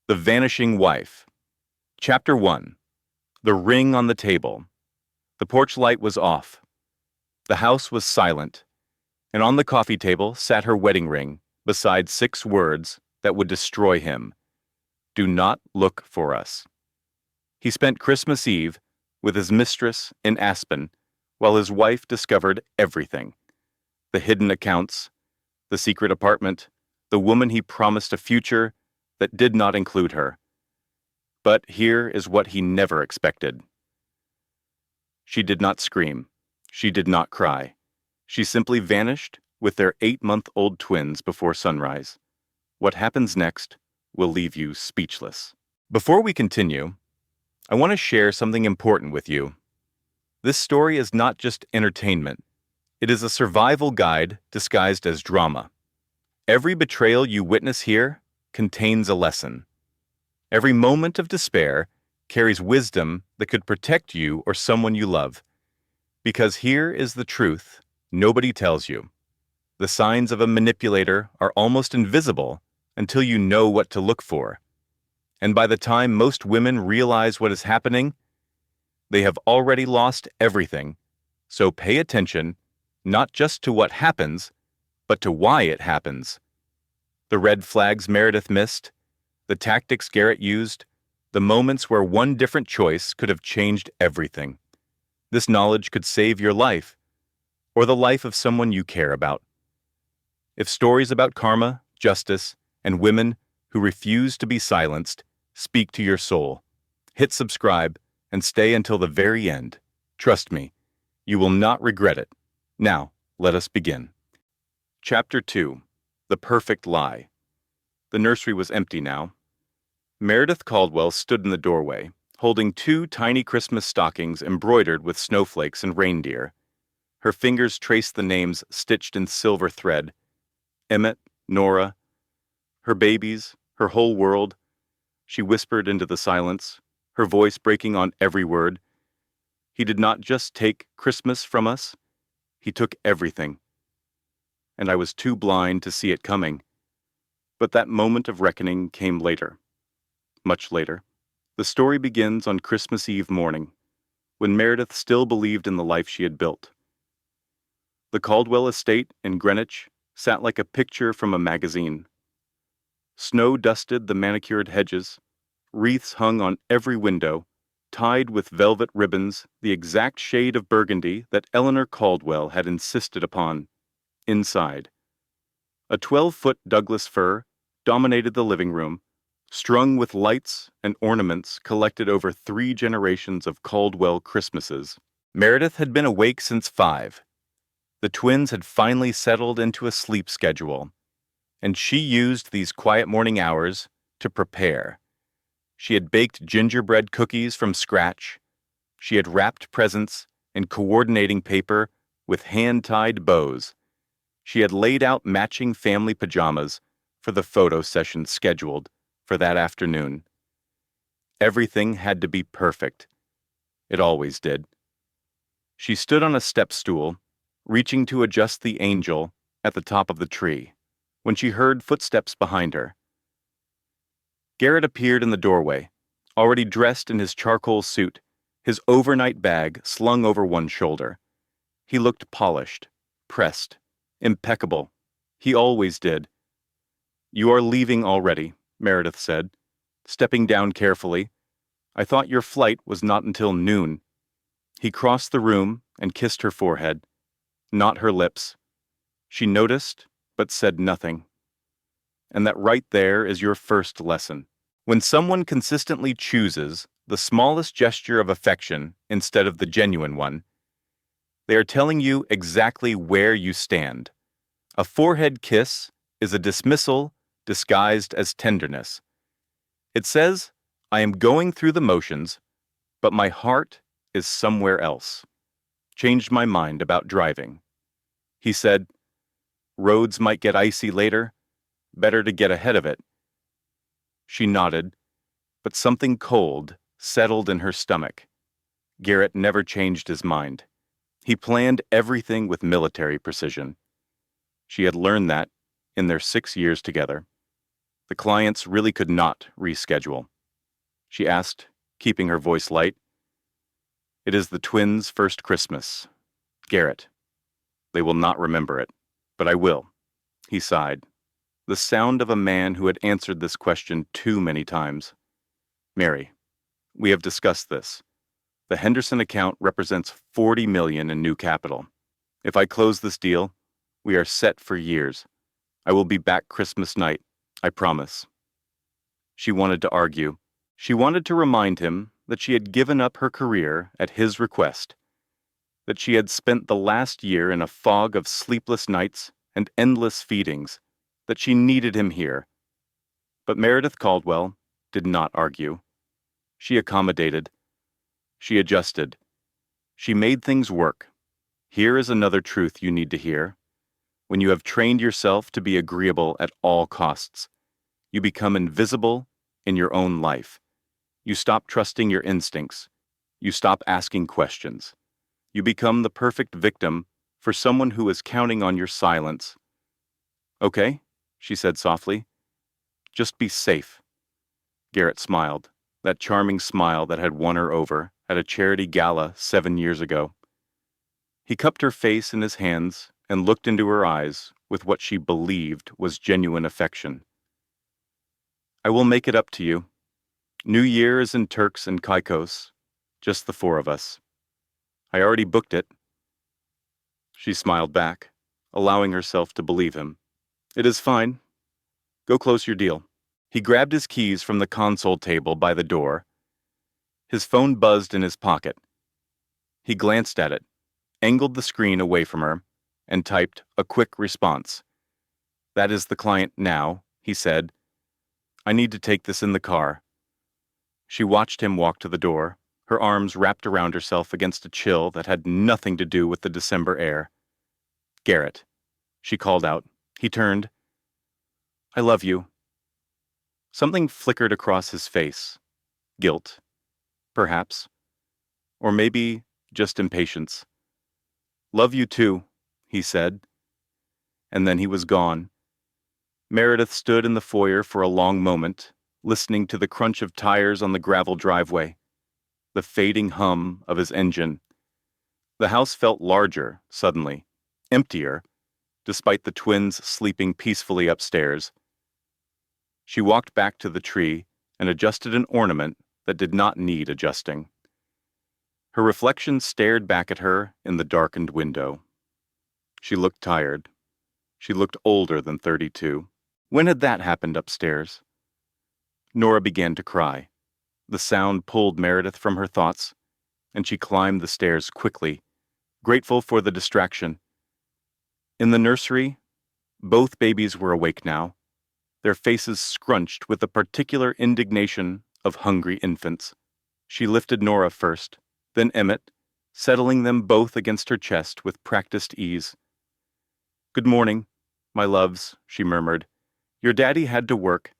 The Vanishing Wife. Chapter 1. The Ring on the Table. The porch light was off. The house was silent, and on the coffee table sat her wedding ring, beside 6 words that would destroy him. Do not look for us. He spent Christmas Eve with his mistress in Aspen, while his wife discovered everything. The hidden accounts, the secret apartment, the woman he promised a future that did not include her. But here is what he never expected. She did not scream. She did not cry. She simply vanished with their 8-month-old twins before sunrise. What happens next will leave you speechless. Before we continue, I want to share something important with you. This story is not just entertainment. It is a survival guide disguised as drama. Every betrayal you witness here contains a lesson. Every moment of despair carries wisdom that could protect you or someone you love. Because here is the truth nobody tells you. The signs of a manipulator are almost invisible until you know what to look for. And by the time most women realize what is happening, they have already lost everything. So pay attention, not just to what happens, but to why it happens. The red flags Meredith missed, the tactics Garrett used, the moments where one different choice could have changed everything. This knowledge could save your life, or the life of someone you care about. If stories about karma, justice, and women who refuse to be silenced speak to your soul, hit subscribe and stay until the very end. Trust me, you will not regret it. Now, let us begin. Chapter 2. The Perfect Lie. The nursery was empty now. Meredith Caldwell stood in the doorway, holding 2 tiny Christmas stockings embroidered with snowflakes and reindeer. Her fingers traced the names stitched in silver thread. Emmett, Nora, her babies, her whole world. She whispered into the silence, her voice breaking on every word. He did not just take Christmas from us, he took everything. And I was too blind to see it coming. But that moment of reckoning came later. Much later. The story begins on Christmas Eve morning, when Meredith still believed in the life she had built. The Caldwell estate in Greenwich sat like a picture from a magazine. Snow dusted the manicured hedges, wreaths hung on every window, tied with velvet ribbons the exact shade of burgundy that Eleanor Caldwell had insisted upon. Inside, a 12-foot Douglas fir dominated the living room, strung with lights and ornaments collected over 3 generations of Caldwell Christmases. Meredith had been awake since 5. The twins had finally settled into a sleep schedule, and she used these quiet morning hours to prepare. She had baked gingerbread cookies from scratch. She had wrapped presents in coordinating paper with hand-tied bows. She had laid out matching family pajamas for the photo session scheduled for that afternoon. Everything had to be perfect. It always did. She stood on a step stool, reaching to adjust the angel at the top of the tree, when she heard footsteps behind her. Garrett appeared in the doorway, already dressed in his charcoal suit, his overnight bag slung over one shoulder. He looked polished, pressed, impeccable. He always did. "You are leaving already," Meredith said, stepping down carefully. "I thought your flight was not until noon." He crossed the room and kissed her forehead, not her lips. She noticed, but said nothing. And that right there is your first lesson. When someone consistently chooses the smallest gesture of affection instead of the genuine one, they are telling you exactly where you stand. A forehead kiss is a dismissal disguised as tenderness. It says, "I am going through the motions, but my heart is somewhere else. Changed my mind about driving." He said, "Roads might get icy later. Better to get ahead of it." She nodded, but something cold settled in her stomach. Garrett never changed his mind. He planned everything with military precision. She had learned that in their 6 years together. The clients really could not reschedule. She asked, keeping her voice light. It is the twins' first Christmas. Garrett. They will not remember it, but I will. He sighed. The sound of a man who had answered this question too many times. Mary, we have discussed this. The Henderson account represents $40 million in new capital. If I close this deal, we are set for years. I will be back Christmas night, I promise. She wanted to argue. She wanted to remind him that she had given up her career at his request, that she had spent the last year in a fog of sleepless nights and endless feedings, that she needed him here. But Meredith Caldwell did not argue. She accommodated. She adjusted. She made things work. Here is another truth you need to hear. When you have trained yourself to be agreeable at all costs, you become invisible in your own life. You stop trusting your instincts. You stop asking questions. You become the perfect victim for someone who is counting on your silence. Okay, she said softly. Just be safe. Garrett smiled, that charming smile that had won her over at a charity gala 7 years ago. He cupped her face in his hands and looked into her eyes with what she believed was genuine affection. I will make it up to you. New Year is in Turks and Caicos, just the four of us. I already booked it. She smiled back, allowing herself to believe him. It is fine. Go close your deal. He grabbed his keys from the console table by the door. His phone buzzed in his pocket. He glanced at it, angled the screen away from her, and typed a quick response. That is the client now, he said. I need to take this in the car. She watched him walk to the door, her arms wrapped around herself against a chill that had nothing to do with the December air. Garrett, she called out. He turned. I love you. Something flickered across his face. Guilt, perhaps. Or maybe just impatience. Love you too, he said. And then he was gone. Meredith stood in the foyer for a long moment, listening to the crunch of tires on the gravel driveway, the fading hum of his engine. The house felt larger, suddenly, emptier, despite the twins sleeping peacefully upstairs. She walked back to the tree and adjusted an ornament that did not need adjusting. Her reflection stared back at her in the darkened window. She looked tired. She looked older than 32. When had that happened upstairs? Nora began to cry. The sound pulled Meredith from her thoughts, and she climbed the stairs quickly, grateful for the distraction. In the nursery, both babies were awake now, their faces scrunched with the particular indignation of hungry infants. She lifted Nora first, then Emmett, settling them both against her chest with practiced ease. Good morning, my loves, she murmured. Your daddy had to work,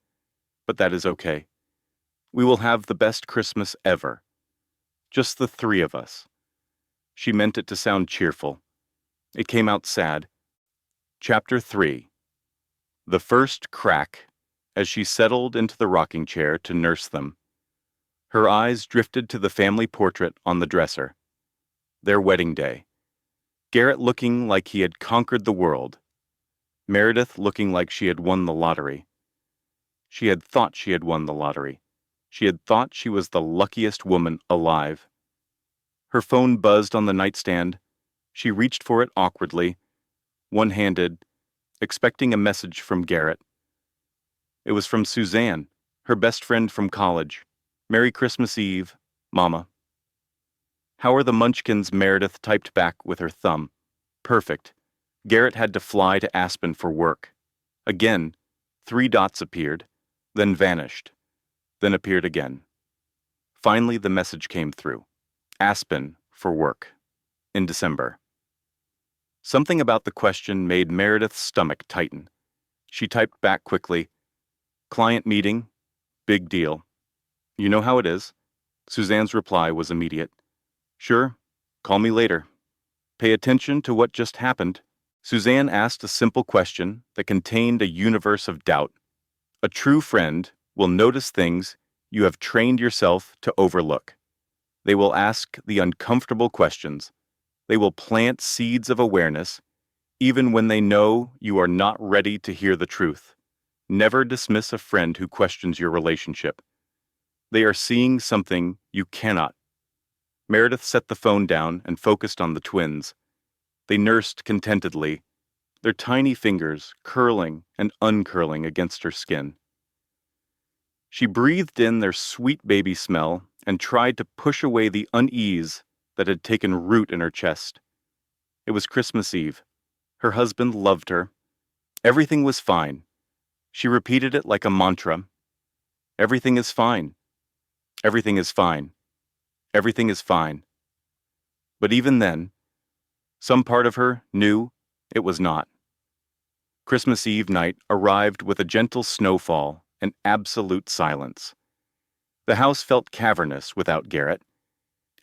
but that is okay. We will have the best Christmas ever. Just the three of us. She meant it to sound cheerful. It came out sad. Chapter 3. The first crack, as she settled into the rocking chair to nurse them. Her eyes drifted to the family portrait on the dresser. Their wedding day. Garrett looking like he had conquered the world. Meredith looking like she had won the lottery. She had thought she had won the lottery. She had thought she was the luckiest woman alive. Her phone buzzed on the nightstand. She reached for it awkwardly, one-handed, expecting a message from Garrett. It was from Suzanne, her best friend from college. Merry Christmas Eve, Mama. How are the munchkins? Meredith typed back with her thumb. Perfect. Garrett had to fly to Aspen for work. Again, 3 dots appeared, then vanished, then appeared again. Finally, the message came through. Aspen for work. In December. Something about the question made Meredith's stomach tighten. She typed back quickly. Client meeting. Big deal. You know how it is. Suzanne's reply was immediate. Sure. Call me later. Pay attention to what just happened. Suzanne asked a simple question that contained a universe of doubt. A true friend will notice things you have trained yourself to overlook. They will ask the uncomfortable questions. They will plant seeds of awareness, even when they know you are not ready to hear the truth. Never dismiss a friend who questions your relationship. They are seeing something you cannot. Meredith set the phone down and focused on the twins. They nursed contentedly, their tiny fingers curling and uncurling against her skin. She breathed in their sweet baby smell and tried to push away the unease that had taken root in her chest. It was Christmas Eve. Her husband loved her. Everything was fine. She repeated it like a mantra. Everything is fine. Everything is fine. Everything is fine. But even then, some part of her knew it was not. Christmas Eve night arrived with a gentle snowfall and absolute silence. The house felt cavernous without Garrett,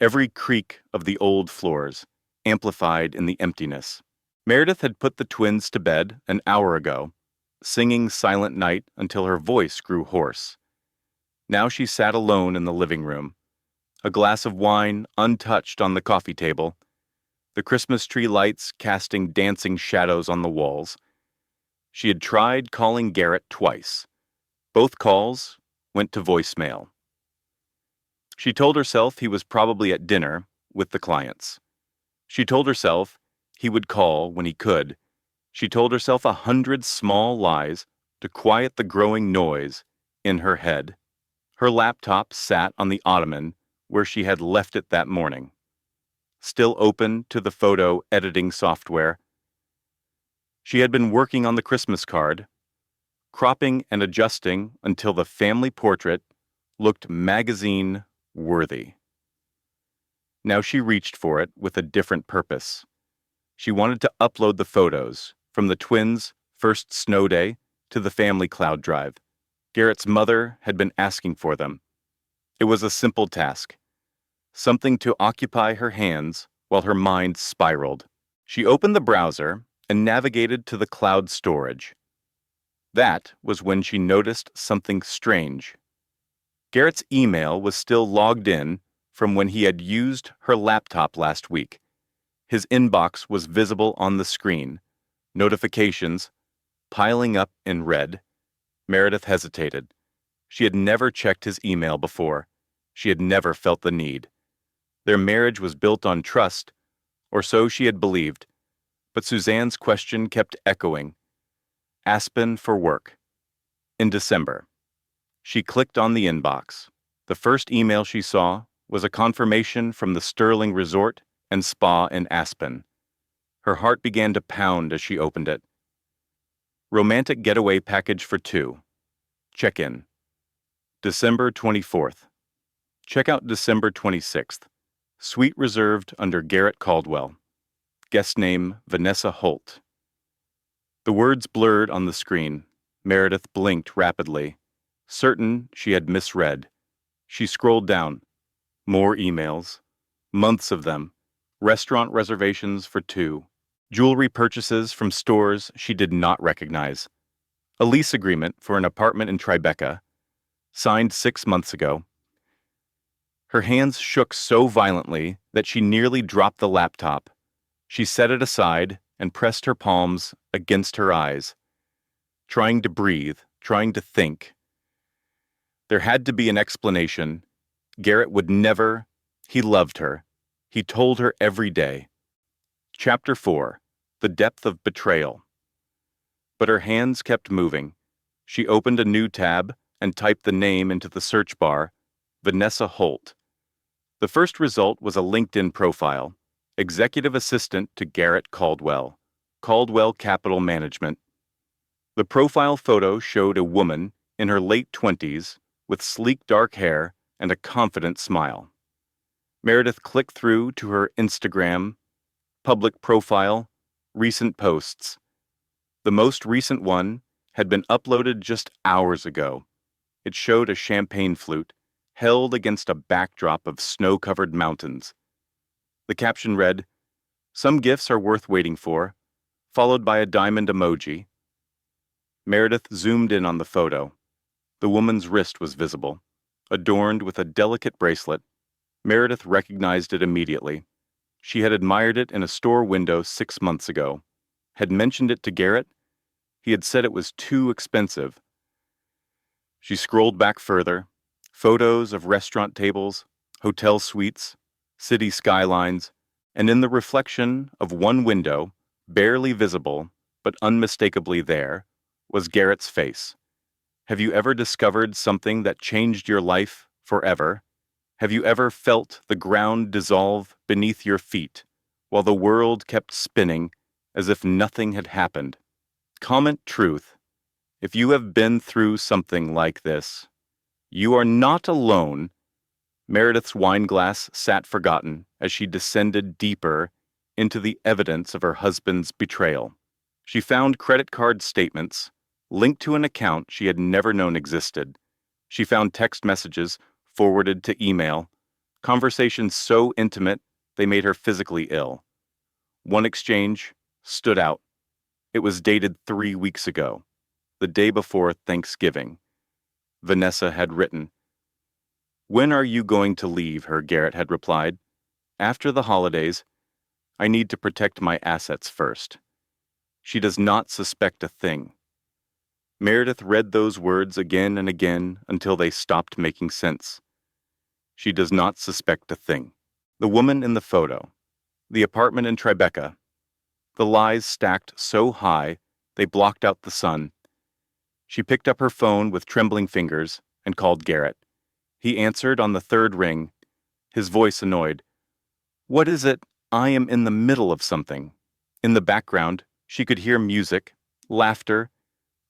every creak of the old floors amplified in the emptiness. Meredith had put the twins to bed an hour ago, singing Silent Night until her voice grew hoarse. Now she sat alone in the living room, a glass of wine untouched on the coffee table, the Christmas tree lights casting dancing shadows on the walls. She had tried calling Garrett twice. Both calls went to voicemail. She told herself he was probably at dinner with the clients. She told herself he would call when he could. She told herself 100 small lies to quiet the growing noise in her head. Her laptop sat on the ottoman where she had left it that morning, still open to the photo editing software. She had been working on the Christmas card, cropping and adjusting until the family portrait looked magazine-worthy. Now she reached for it with a different purpose. She wanted to upload the photos from the twins' first snow day to the family cloud drive. Garrett's mother had been asking for them. It was a simple task, something to occupy her hands while her mind spiraled. She opened the browser and navigated to the cloud storage. That was when she noticed something strange. Garrett's email was still logged in from when he had used her laptop last week. His inbox was visible on the screen, notifications piling up in red. Meredith hesitated. She had never checked his email before. She had never felt the need. Their marriage was built on trust, or so she had believed. But Suzanne's question kept echoing. Aspen for work. In December. She clicked on the inbox. The first email she saw was a confirmation from the Sterling Resort and Spa in Aspen. Her heart began to pound as she opened it. Romantic getaway package for 2. Check-in. December 24th. Check-out December 26th. Suite reserved under Garrett Caldwell. Guest name Vanessa Holt. The words blurred on the screen. Meredith blinked rapidly, certain she had misread. She scrolled down. More emails. Months of them. Restaurant reservations for 2. Jewelry purchases from stores she did not recognize. A lease agreement for an apartment in Tribeca, signed 6 months ago. Her hands shook so violently that she nearly dropped the laptop. She set it aside and pressed her palms against her eyes, trying to breathe, trying to think. There had to be an explanation. Garrett would never. He loved her. He told her every day. Chapter 4. The Depth of Betrayal. But her hands kept moving. She opened a new tab and typed the name into the search bar, Vanessa Holt. The first result was a LinkedIn profile, executive assistant to Garrett Caldwell, Caldwell Capital Management. The profile photo showed a woman in her late 20s with sleek dark hair and a confident smile. Meredith clicked through to her Instagram, public profile, recent posts. The most recent one had been uploaded just hours ago. It showed a champagne flute held against a backdrop of snow-covered mountains. The caption read, "Some gifts are worth waiting for," followed by a diamond emoji. Meredith zoomed in on the photo. The woman's wrist was visible, adorned with a delicate bracelet. Meredith recognized it immediately. She had admired it in a store window 6 months ago, had mentioned it to Garrett. He had said it was too expensive. She scrolled back further. Photos of restaurant tables, hotel suites, city skylines, and in the reflection of one window, barely visible, but unmistakably there, was Garrett's face. Have you ever discovered something that changed your life forever? Have you ever felt the ground dissolve beneath your feet while the world kept spinning as if nothing had happened? Comment truth. If you have been through something like this, you are not alone. Meredith's wineglass sat forgotten as she descended deeper into the evidence of her husband's betrayal. She found credit card statements linked to an account she had never known existed. She found text messages forwarded to email, conversations so intimate they made her physically ill. One exchange stood out. It was dated 3 weeks ago, the day before Thanksgiving. Vanessa had written, "When are you going to leave her?" Garrett had replied. "After the holidays. I need to protect my assets first." She does not suspect a thing. Meredith read those words again and again until they stopped making sense. She does not suspect a thing. The woman in the photo, the apartment in Tribeca, the lies stacked so high they blocked out the sun. She picked up her phone with trembling fingers and called Garrett. He answered on the third ring, his voice annoyed. "What is it? I am in the middle of something." In the background, she could hear music, laughter,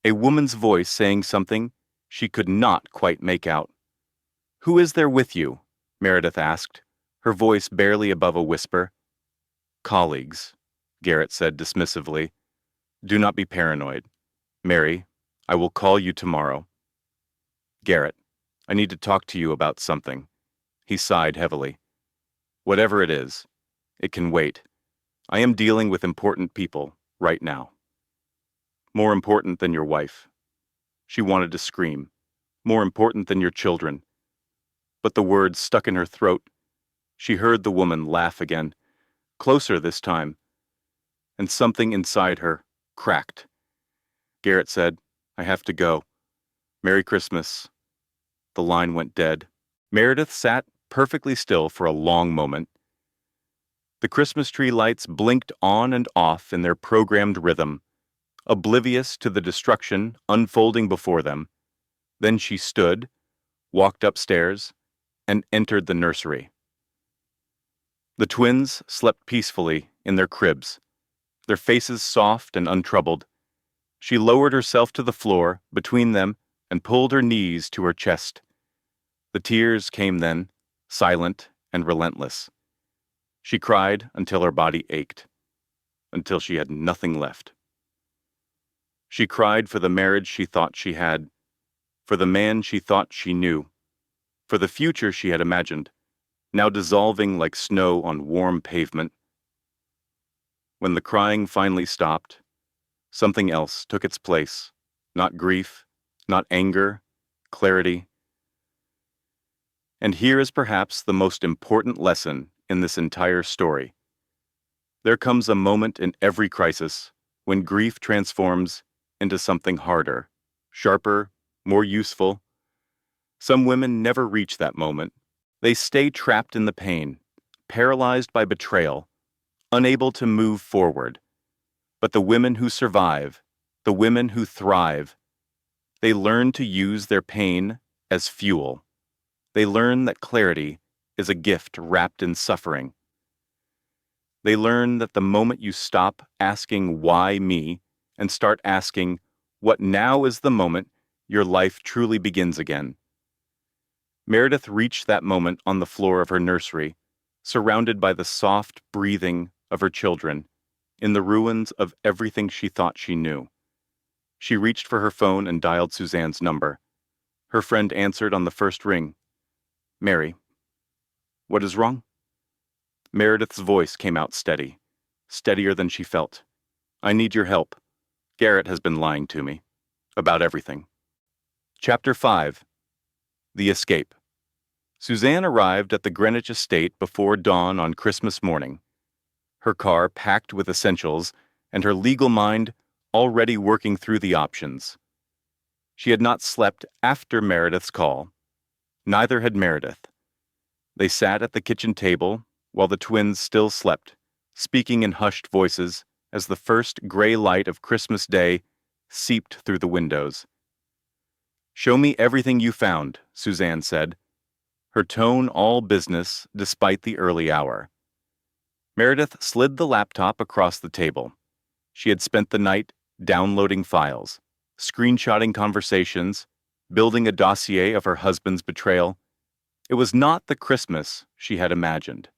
a woman's voice saying something she could not quite make out. "Who is there with you?" Meredith asked, her voice barely above a whisper. "Colleagues," Garrett said dismissively. "Do not be paranoid. Mary, I will call you tomorrow." "Garrett, I need to talk to you about something." He sighed heavily. "Whatever it is, it can wait. I am dealing with important people right now." "More important than your wife." She wanted to scream. "More important than your children." But the words stuck in her throat. She heard the woman laugh again, closer this time, and something inside her cracked. Garrett said, "I have to go. Merry Christmas." The line went dead. Meredith sat perfectly still for a long moment. The Christmas tree lights blinked on and off in their programmed rhythm, oblivious to the destruction unfolding before them. Then she stood, walked upstairs, and entered the nursery. The twins slept peacefully in their cribs, their faces soft and untroubled. She lowered herself to the floor between them and pulled her knees to her chest. The tears came then, silent and relentless. She cried until her body ached, until she had nothing left. She cried for the marriage she thought she had, for the man she thought she knew, for the future she had imagined, now dissolving like snow on warm pavement. When the crying finally stopped, something else took its place, not grief, not anger, clarity. And here is perhaps the most important lesson in this entire story. There comes a moment in every crisis when grief transforms into something harder, sharper, more useful. Some women never reach that moment. They stay trapped in the pain, paralyzed by betrayal, unable to move forward. But the women who survive, the women who thrive, they learn to use their pain as fuel. They learn that clarity is a gift wrapped in suffering. They learn that the moment you stop asking, "Why me?" and start asking, "What now is the moment your life truly begins again?" Meredith reached that moment on the floor of her nursery, surrounded by the soft breathing of her children, in the ruins of everything she thought she knew. She reached for her phone and dialed Suzanne's number. Her friend answered on the first ring. "Mary." "What is wrong?" Meredith's voice came out steady, steadier than she felt. "I need your help. Garrett has been lying to me. About everything." Chapter 5. The Escape. Suzanne arrived at the Greenwich estate before dawn on Christmas morning, her car packed with essentials and her legal mind already working through the options. She had not slept after Meredith's call. Neither had Meredith. They sat at the kitchen table while the twins still slept, speaking in hushed voices as the first gray light of Christmas Day seeped through the windows. "Show me everything you found," Suzanne said, her tone all business despite the early hour. Meredith slid the laptop across the table. She had spent the night downloading files, screenshotting conversations, building a dossier of her husband's betrayal. It was not the Christmas she had imagined,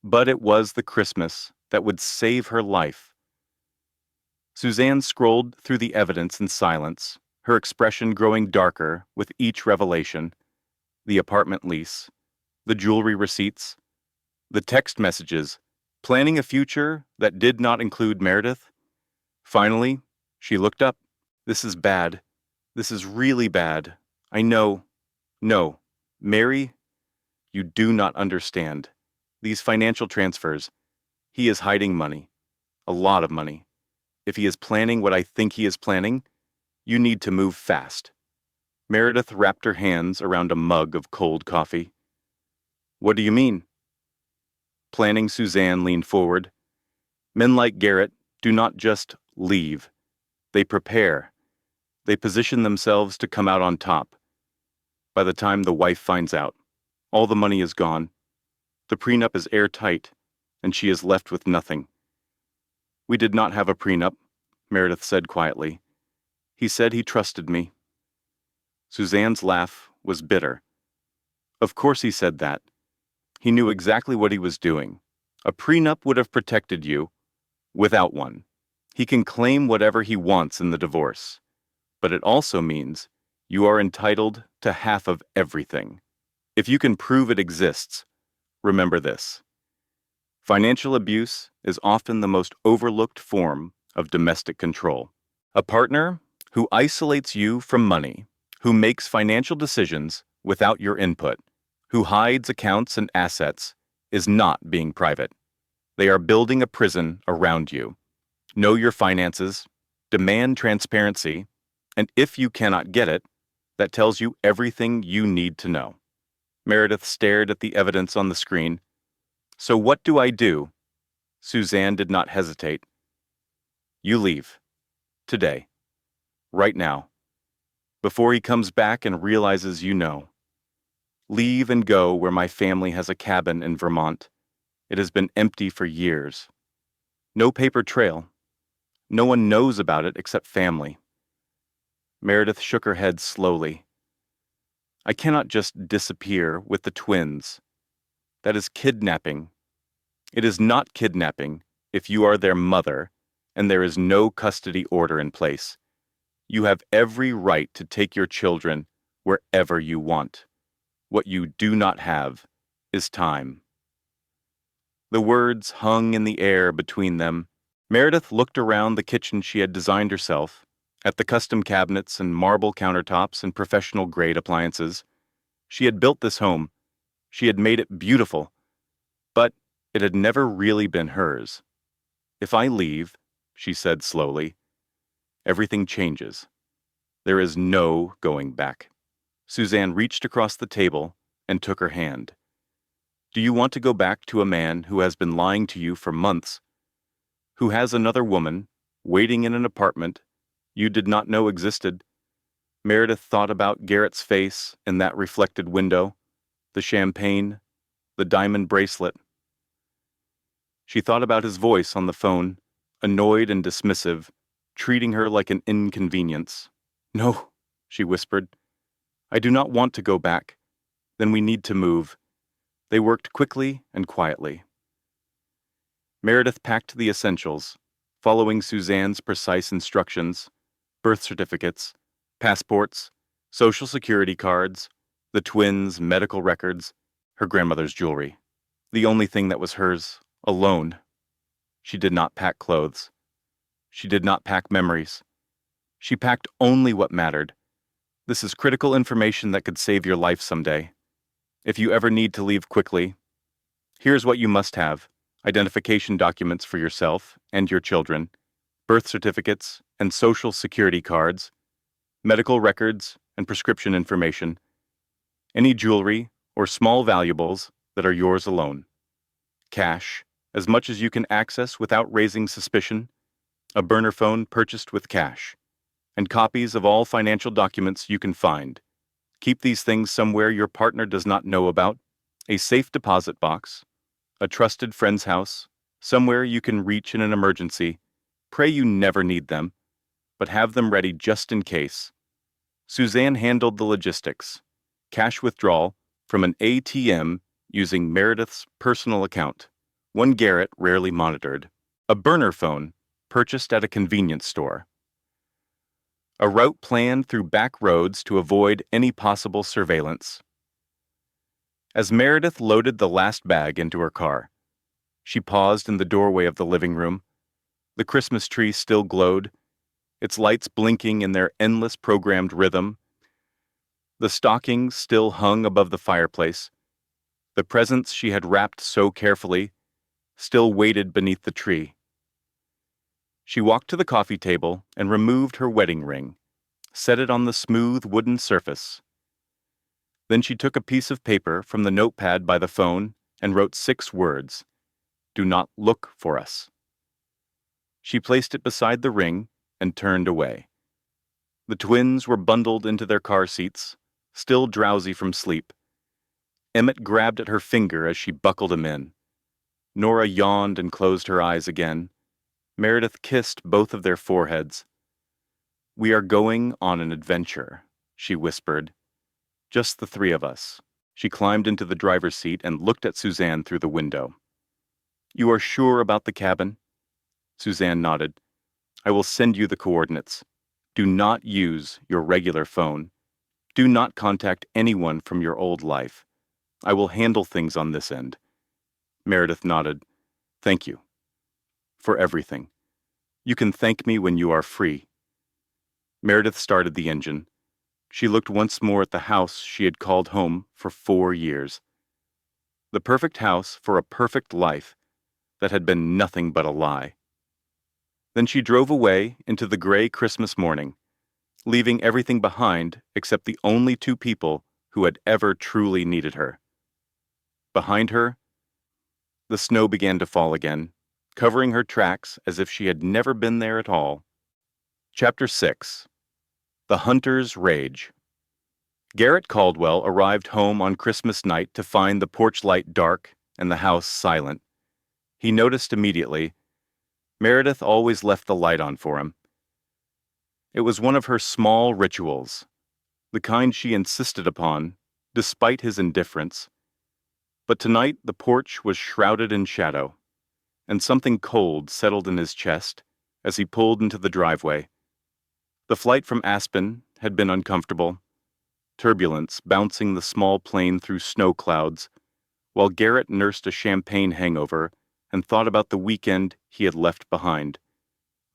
but it was the Christmas that would save her life. Suzanne scrolled through the evidence in silence, her expression growing darker with each revelation: the apartment lease, the jewelry receipts, the text messages, planning a future that did not include Meredith. Finally, she looked up. "This is bad. This is really bad. I know. No, Mary, you do not understand. These financial transfers. He is hiding money. A lot of money. If he is planning what I think he is planning, you need to move fast." Meredith wrapped her hands around a mug of cold coffee. "What do you mean?" Planning Suzanne leaned forward. "Men like Garrett do not just leave. They prepare. They position themselves to come out on top. By the time the wife finds out, all the money is gone. The prenup is airtight, and she is left with nothing." "We did not have a prenup," Meredith said quietly. "He said he trusted me." Suzanne's laugh was bitter. "Of course he said that. He knew exactly what he was doing. A prenup would have protected you. Without one, he can claim whatever he wants in the divorce. But it also means you are entitled to half of everything. If you can prove it exists, remember this: financial abuse is often the most overlooked form of domestic control. A partner who isolates you from money, who makes financial decisions without your input, who hides accounts and assets, is not being private. They are building a prison around you. Know your finances, demand transparency, and if you cannot get it, that tells you everything you need to know." Meredith stared at the evidence on the screen. "So what do I do?" Suzanne did not hesitate. "You leave. Today. Right now. Before he comes back and realizes you know. Leave and go where my family has a cabin in Vermont. It has been empty for years. No paper trail. No one knows about it except family." Meredith shook her head slowly. "I cannot just disappear with the twins. That is kidnapping. It is not kidnapping if you are their mother and there is no custody order in place. You have every right to take your children wherever you want. What you do not have is time." The words hung in the air between them. Meredith looked around the kitchen she had designed herself, at the custom cabinets and marble countertops and professional-grade appliances. She had built this home. She had made it beautiful. But it had never really been hers. "If I leave," she said slowly, "everything changes. There is no going back." Suzanne reached across the table and took her hand. "Do you want to go back to a man who has been lying to you for months, who has another woman waiting in an apartment you did not know existed?" Meredith thought about Garrett's face in that reflected window, the champagne, the diamond bracelet. She thought about his voice on the phone, annoyed and dismissive, treating her like an inconvenience. "No," she whispered. "I do not want to go back. Then we need to move." They worked quickly and quietly. Meredith packed the essentials, following Suzanne's precise instructions: birth certificates, passports, social security cards, the twins' medical records, her grandmother's jewelry. The only thing that was hers, alone. She did not pack clothes. She did not pack memories. She packed only what mattered: This is critical information that could save your life someday. If you ever need to leave quickly, here's what you must have: identification documents for yourself and your children, birth certificates and social security cards, medical records and prescription information, any jewelry or small valuables that are yours alone, cash, as much as you can access without raising suspicion, a burner phone purchased with cash, and copies of all financial documents you can find. Keep these things somewhere your partner does not know about: a safe deposit box, a trusted friend's house, somewhere you can reach in an emergency. Pray you never need them, but have them ready just in case. Suzanne handled the logistics: cash withdrawal from an ATM using Meredith's personal account, one Garrett rarely monitored, a burner phone purchased at a convenience store, a route planned through back roads to avoid any possible surveillance. As Meredith loaded the last bag into her car, she paused in the doorway of the living room. The Christmas tree still glowed, its lights blinking in their endless programmed rhythm. The stockings still hung above the fireplace. The presents she had wrapped so carefully still waited beneath the tree. She walked to the coffee table and removed her wedding ring, set it on the smooth wooden surface. Then she took a piece of paper from the notepad by the phone and wrote 6 words: "Do not look for us." She placed it beside the ring and turned away. The twins were bundled into their car seats, still drowsy from sleep. Emmett grabbed at her finger as she buckled him in. Nora yawned and closed her eyes again. Meredith kissed both of their foreheads. "We are going on an adventure," she whispered. "Just the 3 of us." She climbed into the driver's seat and looked at Suzanne through the window. "You are sure about the cabin?" Suzanne nodded. "I will send you the coordinates. Do not use your regular phone. Do not contact anyone from your old life. I will handle things on this end." Meredith nodded. "Thank you. For everything. You can thank me when you are free." Meredith started the engine. She looked once more at the house she had called home for 4 years. The perfect house for a perfect life that had been nothing but a lie. Then she drove away into the gray Christmas morning, leaving everything behind except the only 2 people who had ever truly needed her. Behind her, the snow began to fall again, covering her tracks as if she had never been there at all. Chapter 6. The Hunter's Rage. Garrett Caldwell arrived home on Christmas night to find the porch light dark and the house silent. He noticed immediately. Meredith always left the light on for him. It was one of her small rituals, the kind she insisted upon, despite his indifference. But tonight the porch was shrouded in shadow, and something cold settled in his chest as he pulled into the driveway. The flight from Aspen had been uncomfortable, turbulence bouncing the small plane through snow clouds, while Garrett nursed a champagne hangover and thought about the weekend he had left behind.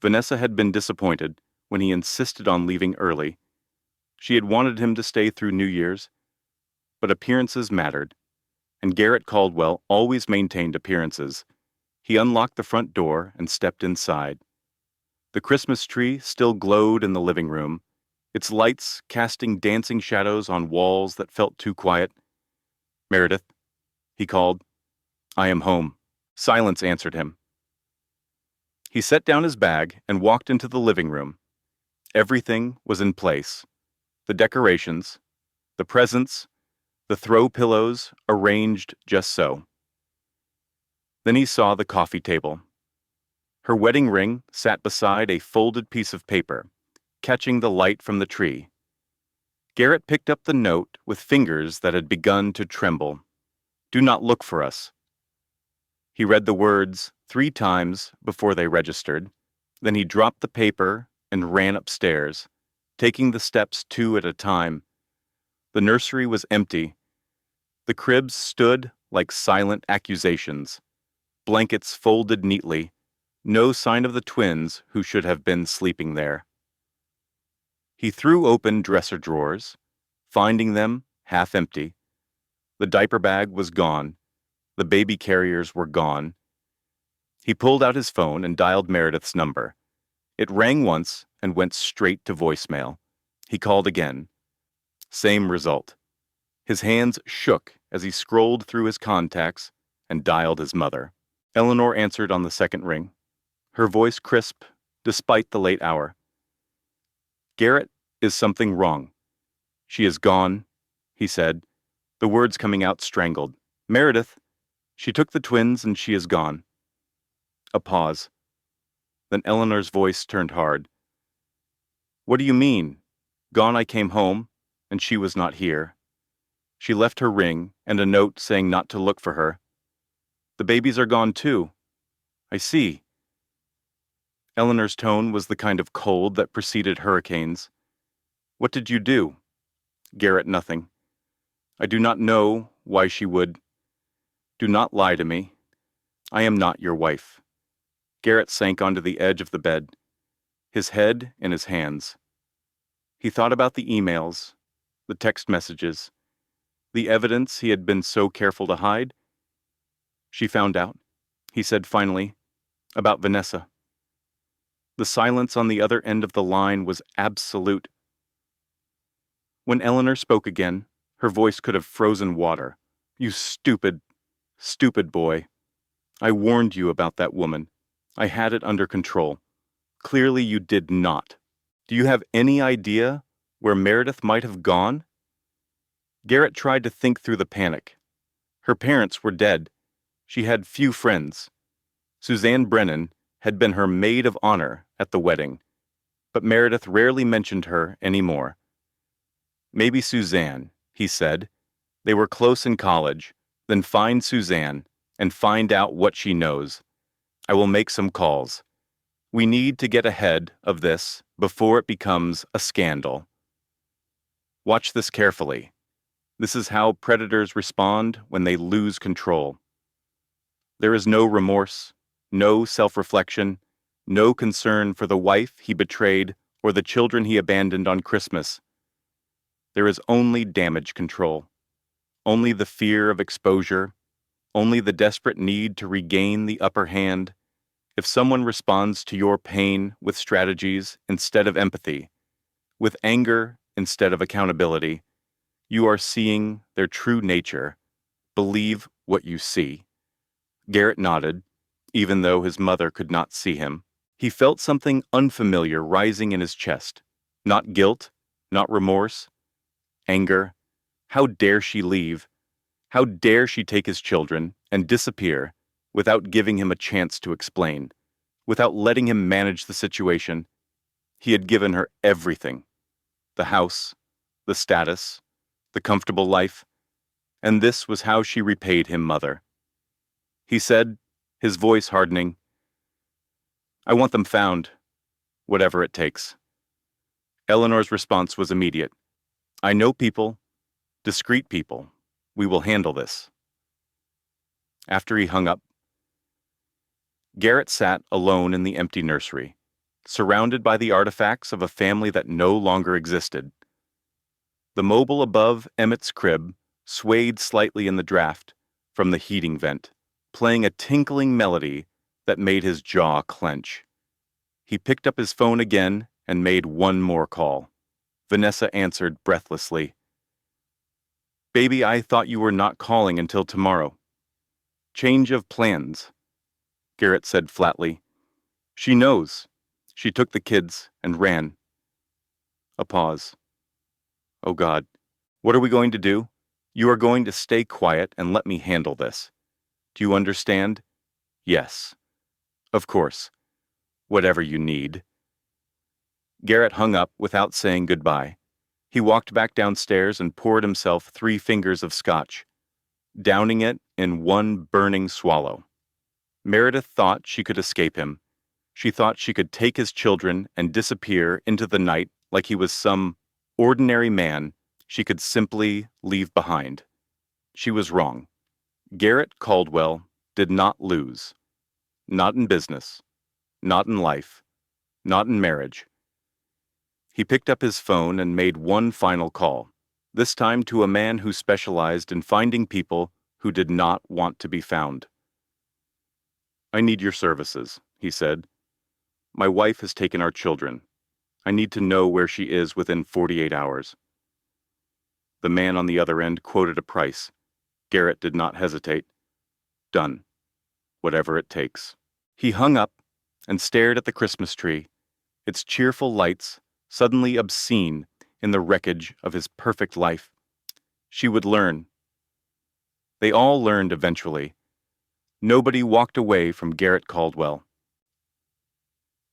Vanessa had been disappointed when he insisted on leaving early. She had wanted him to stay through New Year's, but appearances mattered, and Garrett Caldwell always maintained appearances. He unlocked the front door and stepped inside. The Christmas tree still glowed in the living room, its lights casting dancing shadows on walls that felt too quiet. "Meredith," he called. "I am home." Silence answered him. He set down his bag and walked into the living room. Everything was in place. The decorations, the presents, the throw pillows arranged just so. Then he saw the coffee table. Her wedding ring sat beside a folded piece of paper, catching the light from the tree. Garrett picked up the note with fingers that had begun to tremble. "Do not look for us." He read the words 3 times before they registered. Then he dropped the paper and ran upstairs, taking the steps 2 at a time. The nursery was empty. The cribs stood like silent accusations, blankets folded neatly, no sign of the twins who should have been sleeping there. He threw open dresser drawers, finding them half empty. The diaper bag was gone. The baby carriers were gone. He pulled out his phone and dialed Meredith's number. It rang once and went straight to voicemail. He called again. Same result. His hands shook as he scrolled through his contacts and dialed his mother. Eleanor answered on the second ring, her voice crisp despite the late hour. "Garrett, is something wrong?" "She is gone," he said, the words coming out strangled. "Meredith, she took the twins and she is gone." A pause. Then Eleanor's voice turned hard. "What do you mean? Gone I came home, and she was not here. She left her ring and a note saying not to look for her. The babies are gone too. I see." Eleanor's tone was the kind of cold that preceded hurricanes. "What did you do?" Garrett, nothing. "I do not know why she would. Do not lie to me. I am not your wife." Garrett sank onto the edge of the bed, his head in his hands. He thought about the emails, the text messages, the evidence he had been so careful to hide. "She found out," he said finally, "about Vanessa." The silence on the other end of the line was absolute. When Eleanor spoke again, her voice could have frozen water. "You stupid, stupid boy. I warned you about that woman. I had it under control. Clearly you did not. Do you have any idea where Meredith might have gone?" Garrett tried to think through the panic. Her parents were dead. She had few friends. Suzanne Brennan had been her maid of honor at the wedding, but Meredith rarely mentioned her anymore. "Maybe Suzanne," he said. "They were close in college. Then find Suzanne and find out what she knows. I will make some calls. We need to get ahead of this before it becomes a scandal. Watch this carefully. This is how predators respond when they lose control. There is no remorse, no self-reflection, no concern for the wife he betrayed or the children he abandoned on Christmas. There is only damage control, only the fear of exposure, only the desperate need to regain the upper hand. If someone responds to your pain with strategies instead of empathy, with anger instead of accountability, you are seeing their true nature. Believe what you see." Garrett nodded, even though his mother could not see him. He felt something unfamiliar rising in his chest. Not guilt, not remorse. Anger. How dare she leave? How dare she take his children and disappear without giving him a chance to explain, without letting him manage the situation? He had given her everything. The house, the status, the comfortable life, and this was how she repaid him, mother. He said, his voice hardening, "I want them found, whatever it takes." Eleanor's response was immediate. "I know people, discreet people. We will handle this." After he hung up, Garrett sat alone in the empty nursery, surrounded by the artifacts of a family that no longer existed. The mobile above Emmett's crib swayed slightly in the draft from the heating vent, playing a tinkling melody that made his jaw clench. He picked up his phone again and made one more call. Vanessa answered breathlessly. "Baby, I thought you were not calling until tomorrow." "Change of plans," Garrett said flatly. "She knows. She took the kids and ran." A pause. "Oh God, what are we going to do? You are going to stay quiet and let me handle this. Do you understand?" "Yes. Of course. Whatever you need." Garrett hung up without saying goodbye. He walked back downstairs and poured himself 3 fingers of scotch, downing it in one burning swallow. Meredith thought she could escape him. She thought she could take his children and disappear into the night like he was some ordinary man she could simply leave behind. She was wrong. Garrett Caldwell did not lose. Not in business. Not in life. Not in marriage. He picked up his phone and made one final call, this time to a man who specialized in finding people who did not want to be found. "I need your services," he said. "My wife has taken our children. I need to know where she is within 48 hours." The man on the other end quoted a price. Garrett did not hesitate. "Done. Whatever it takes." He hung up and stared at the Christmas tree, its cheerful lights suddenly obscene in the wreckage of his perfect life. She would learn. They all learned eventually. Nobody walked away from Garrett Caldwell.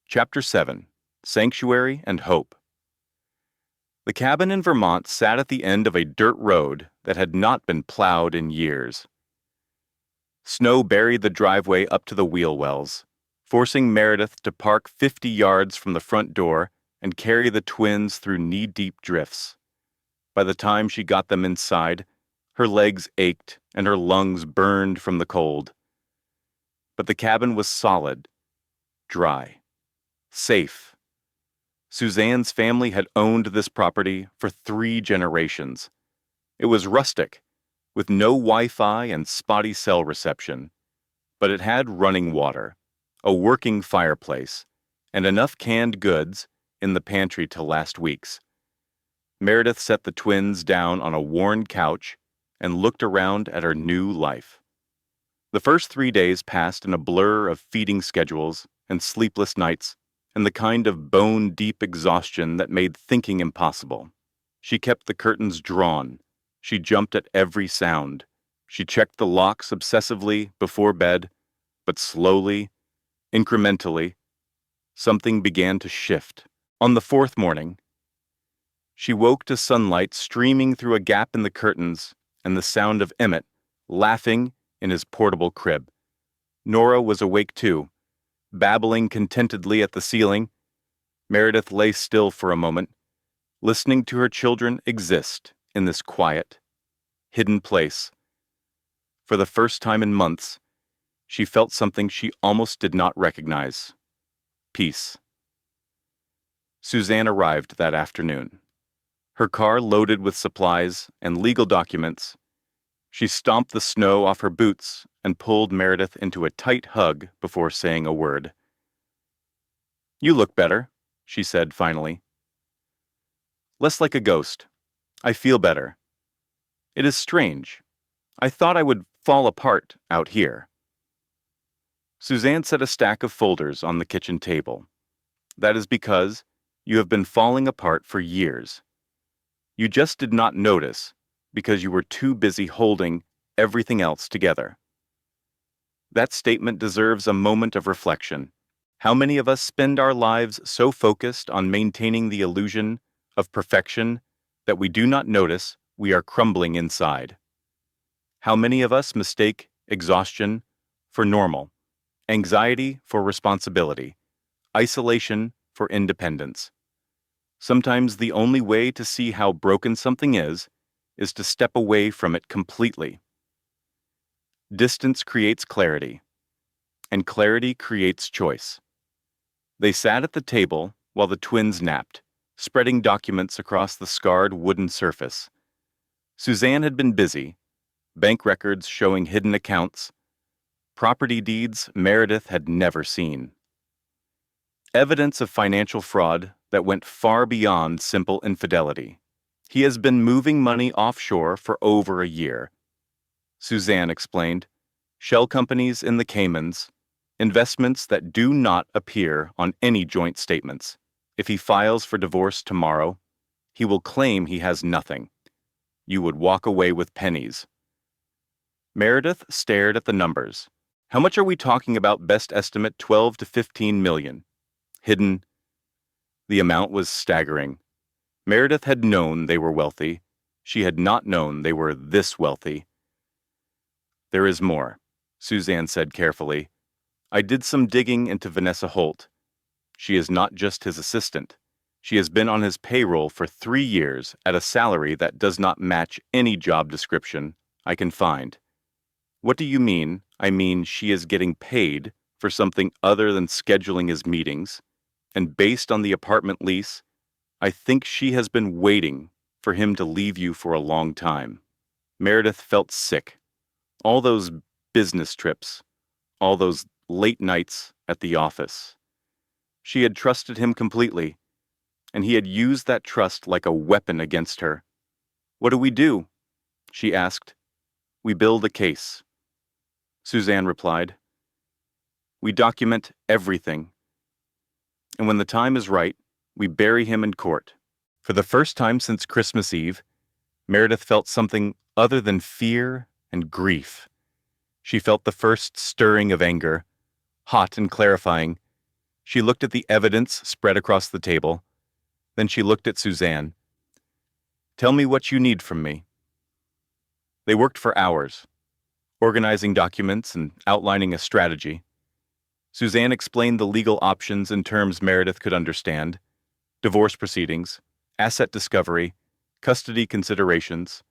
Chapter 7. Sanctuary and Hope. The cabin in Vermont sat at the end of a dirt road that had not been plowed in years. Snow buried the driveway up to the wheel wells, forcing Meredith to park 50 yards from the front door and carry the twins through knee-deep drifts. By the time she got them inside, her legs ached and her lungs burned from the cold. But the cabin was solid, dry, safe. Suzanne's family had owned this property for 3 generations. It was rustic, with no Wi-Fi and spotty cell reception, but it had running water, a working fireplace, and enough canned goods in the pantry to last weeks. Meredith set the twins down on a worn couch and looked around at her new life. The first 3 days passed in a blur of feeding schedules and sleepless nights, and the kind of bone-deep exhaustion that made thinking impossible. She kept the curtains drawn. She jumped at every sound. She checked the locks obsessively before bed, but slowly, incrementally, something began to shift. On the 4th morning, she woke to sunlight streaming through a gap in the curtains and the sound of Emmett laughing in his portable crib. Nora was awake too, babbling contentedly at the ceiling. Meredith lay still for a moment, listening to her children exist in this quiet, hidden place. For the first time in months, she felt something she almost did not recognize: peace. Suzanne arrived that afternoon, her car loaded with supplies and legal documents. She stomped the snow off her boots and pulled Meredith into a tight hug before saying a word. "You look better," she said finally. "Less like a ghost. I feel better. It is strange. I thought I would fall apart out here." Suzanne set a stack of folders on the kitchen table. "That is because you have been falling apart for years. You just did not notice because you were too busy holding everything else together." That statement deserves a moment of reflection. How many of us spend our lives so focused on maintaining the illusion of perfection that we do not notice we are crumbling inside? How many of us mistake exhaustion for normal, anxiety for responsibility, isolation for independence? Sometimes the only way to see how broken something is to step away from it completely. Distance creates clarity, and clarity creates choice. They sat at the table while the twins napped, spreading documents across the scarred wooden surface. Suzanne had been busy, bank records showing hidden accounts, property deeds Meredith had never seen. Evidence of financial fraud that went far beyond simple infidelity. He has been moving money offshore for over a year. Suzanne explained. Shell companies in the Caymans, investments that do not appear on any joint statements. If he files for divorce tomorrow, he will claim he has nothing. You would walk away with pennies. Meredith stared at the numbers. How much are we talking about? Best estimate 12 to 15 million. Hidden. The amount was staggering. Meredith had known they were wealthy. She had not known they were this wealthy. "There is more," Suzanne said carefully. "I did some digging into Vanessa Holt. She is not just his assistant. She has been on his payroll for 3 years at a salary that does not match any job description I can find." "What do you mean?" "I mean she is getting paid for something other than scheduling his meetings, and based on the apartment lease, I think she has been waiting for him to leave you for a long time. Meredith felt sick. All those business trips, all those late nights at the office. She had trusted him completely, and he had used that trust like a weapon against her. What do we do? She asked. We build a case. Suzanne replied. We document everything. And when the time is right, we bury him in court. For the first time since Christmas Eve, Meredith felt something other than fear and grief. She felt the first stirring of anger, hot and clarifying. She looked at the evidence spread across the table. Then she looked at Suzanne. Tell me what you need from me. They worked for hours, organizing documents and outlining a strategy. Suzanne explained the legal options in terms Meredith could understand: divorce proceedings, asset discovery, custody considerations.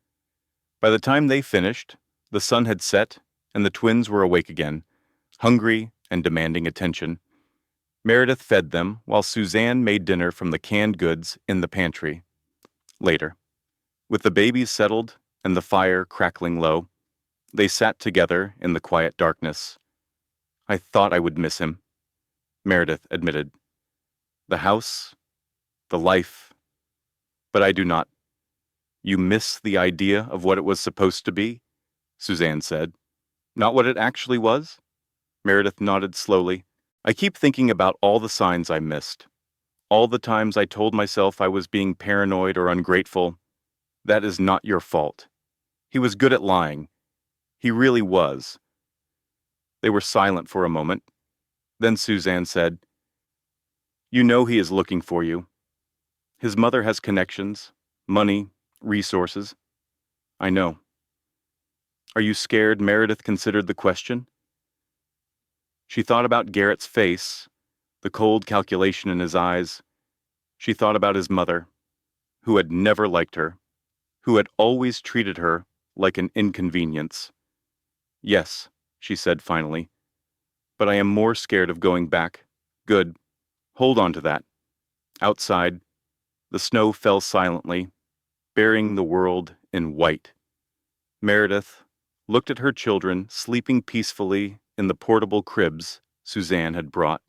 By the time they finished, the sun had set and the twins were awake again, hungry and demanding attention. Meredith fed them while Suzanne made dinner from the canned goods in the pantry. Later, with the babies settled and the fire crackling low, they sat together in the quiet darkness. I thought I would miss him, Meredith admitted. The house, the life, but I do not. You miss the idea of what it was supposed to be? Suzanne said. Not what it actually was? Meredith nodded slowly. I keep thinking about all the signs I missed. All the times I told myself I was being paranoid or ungrateful. That is not your fault. He was good at lying. He really was. They were silent for a moment. Then Suzanne said, You know he is looking for you. His mother has connections, money, resources. I know. Are you scared? Meredith considered the question. She thought about Garrett's face, the cold calculation in his eyes. She thought about his mother, who had never liked her, who had always treated her like an inconvenience. Yes, she said finally, but I am more scared of going back. Good. Hold on to that. Outside, the snow fell silently, burying the world in white. Meredith looked at her children sleeping peacefully in the portable cribs Suzanne had brought,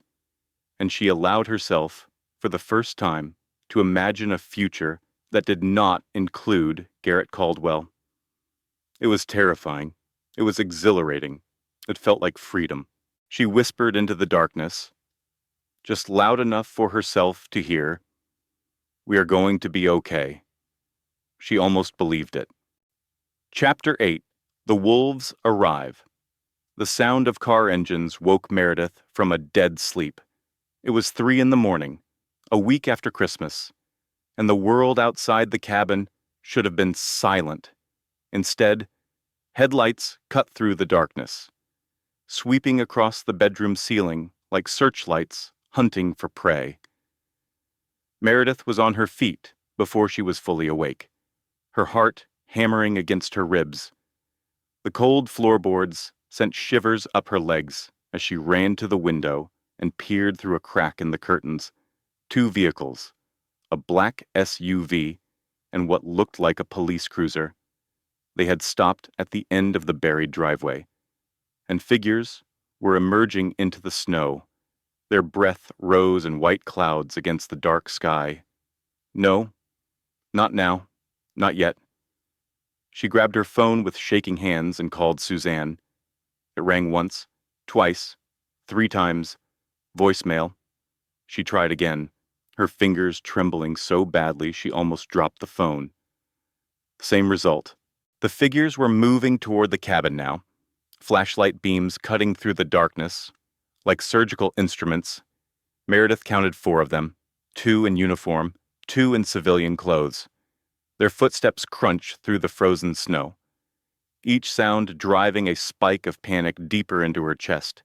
and she allowed herself, for the first time, to imagine a future that did not include Garrett Caldwell. It was terrifying. It was exhilarating. It felt like freedom. She whispered into the darkness, just loud enough for herself to hear, We are going to be okay. She almost believed it. Chapter 8. The Wolves Arrive. The sound of car engines woke Meredith from a dead sleep. It was 3 a.m, a week after Christmas, and the world outside the cabin should have been silent. Instead, headlights cut through the darkness, sweeping across the bedroom ceiling like searchlights hunting for prey. Meredith was on her feet before she was fully awake, her heart hammering against her ribs. The cold floorboards sent shivers up her legs as she ran to the window and peered through a crack in the curtains. 2 vehicles, a black SUV and what looked like a police cruiser. They had stopped at the end of the buried driveway, and figures were emerging into the snow. Their breath rose in white clouds against the dark sky. No, not now, not yet. She grabbed her phone with shaking hands and called Suzanne. It rang once, twice, 3 times. Voicemail. She tried again, her fingers trembling so badly she almost dropped the phone. Same result. The figures were moving toward the cabin now, flashlight beams cutting through the darkness. Like surgical instruments, Meredith counted 4 of them, 2 in uniform, 2 in civilian clothes. Their footsteps crunched through the frozen snow, each sound driving a spike of panic deeper into her chest.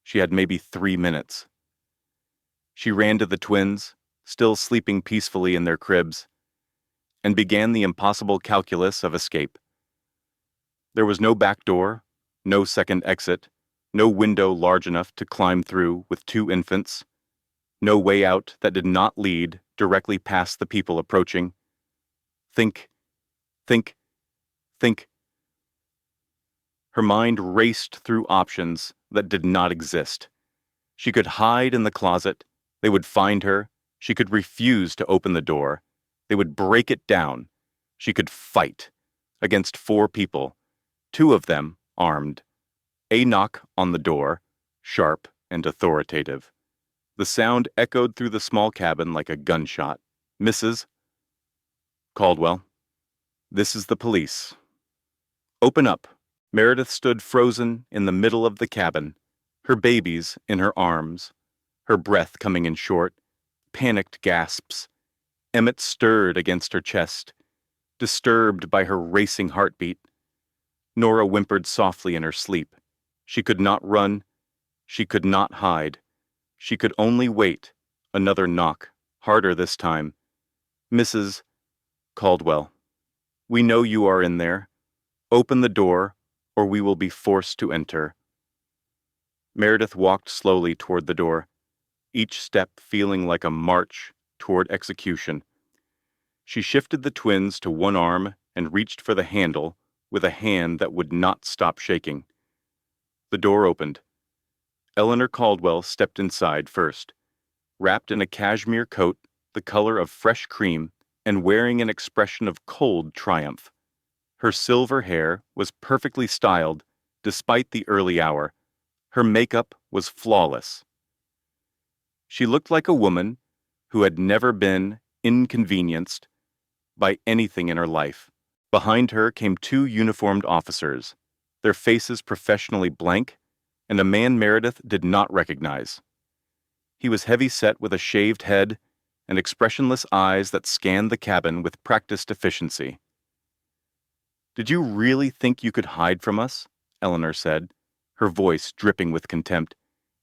She had maybe 3 minutes. She ran to the twins, still sleeping peacefully in their cribs, and began the impossible calculus of escape. There was no back door, no second exit, no window large enough to climb through with 2 infants, no way out that did not lead directly past the people approaching. Think, think, think. Her mind raced through options that did not exist. She could hide in the closet. They would find her. She could refuse to open the door. They would break it down. She could fight against 4 people, 2 of them armed. A knock on the door, sharp and authoritative. The sound echoed through the small cabin like a gunshot. Mrs. Caldwell, this is the police. Open up. Meredith stood frozen in the middle of the cabin, her babies in her arms, her breath coming in short, panicked gasps. Emmett stirred against her chest, disturbed by her racing heartbeat. Nora whimpered softly in her sleep. She could not run. She could not hide. She could only wait. Another knock, harder this time. Mrs. Caldwell, we know you are in there. Open the door, or we will be forced to enter. Meredith walked slowly toward the door, each step feeling like a march toward execution. She shifted the twins to one arm and reached for the handle with a hand that would not stop shaking. The door opened. Eleanor Caldwell stepped inside first, wrapped in a cashmere coat the color of fresh cream and wearing an expression of cold triumph. Her silver hair was perfectly styled despite the early hour. Her makeup was flawless. She looked like a woman who had never been inconvenienced by anything in her life. Behind her came 2 uniformed officers, their faces professionally blank, and a man Meredith did not recognize. He was heavy-set with a shaved head and expressionless eyes that scanned the cabin with practiced efficiency. "Did you really think you could hide from us?" Eleanor said, her voice dripping with contempt.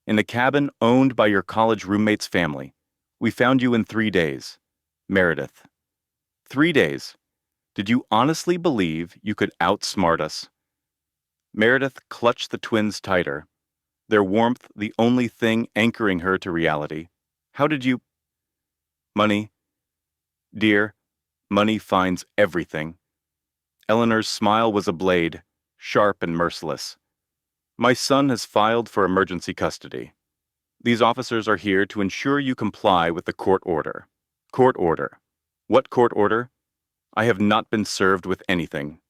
"In a cabin owned by your college roommate's family. We found you in 3 days. Meredith. 3 days. Did you honestly believe you could outsmart us?" Meredith clutched the twins tighter, their warmth the only thing anchoring her to reality. "How did you—" "Money. Dear, money finds everything." Eleanor's smile was a blade, sharp and merciless. "My son has filed for emergency custody. These officers are here to ensure you comply with the court order." "Court order? What court order? I have not been served with anything."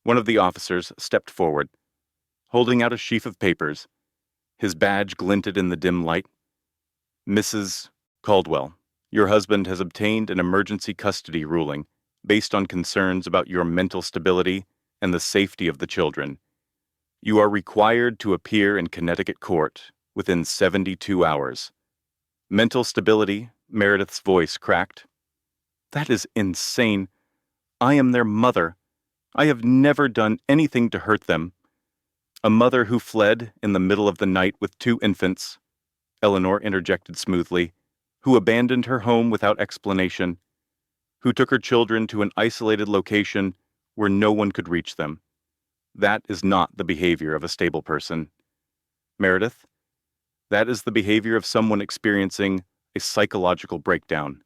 One of the officers stepped forward, holding out a sheaf of papers. His badge glinted in the dim light. "Mrs. Caldwell, your husband has obtained an emergency custody ruling based on concerns about your mental stability and the safety of the children. You are required to appear in Connecticut court within 72 hours. Mental stability, Meredith's voice cracked. "That is insane. I am their mother. I have never done anything to hurt them." "A mother who fled in the middle of the night with 2 infants, Eleanor interjected smoothly, "who abandoned her home without explanation, who took her children to an isolated location where no one could reach them. That is not the behavior of a stable person. Meredith, that is the behavior of someone experiencing a psychological breakdown."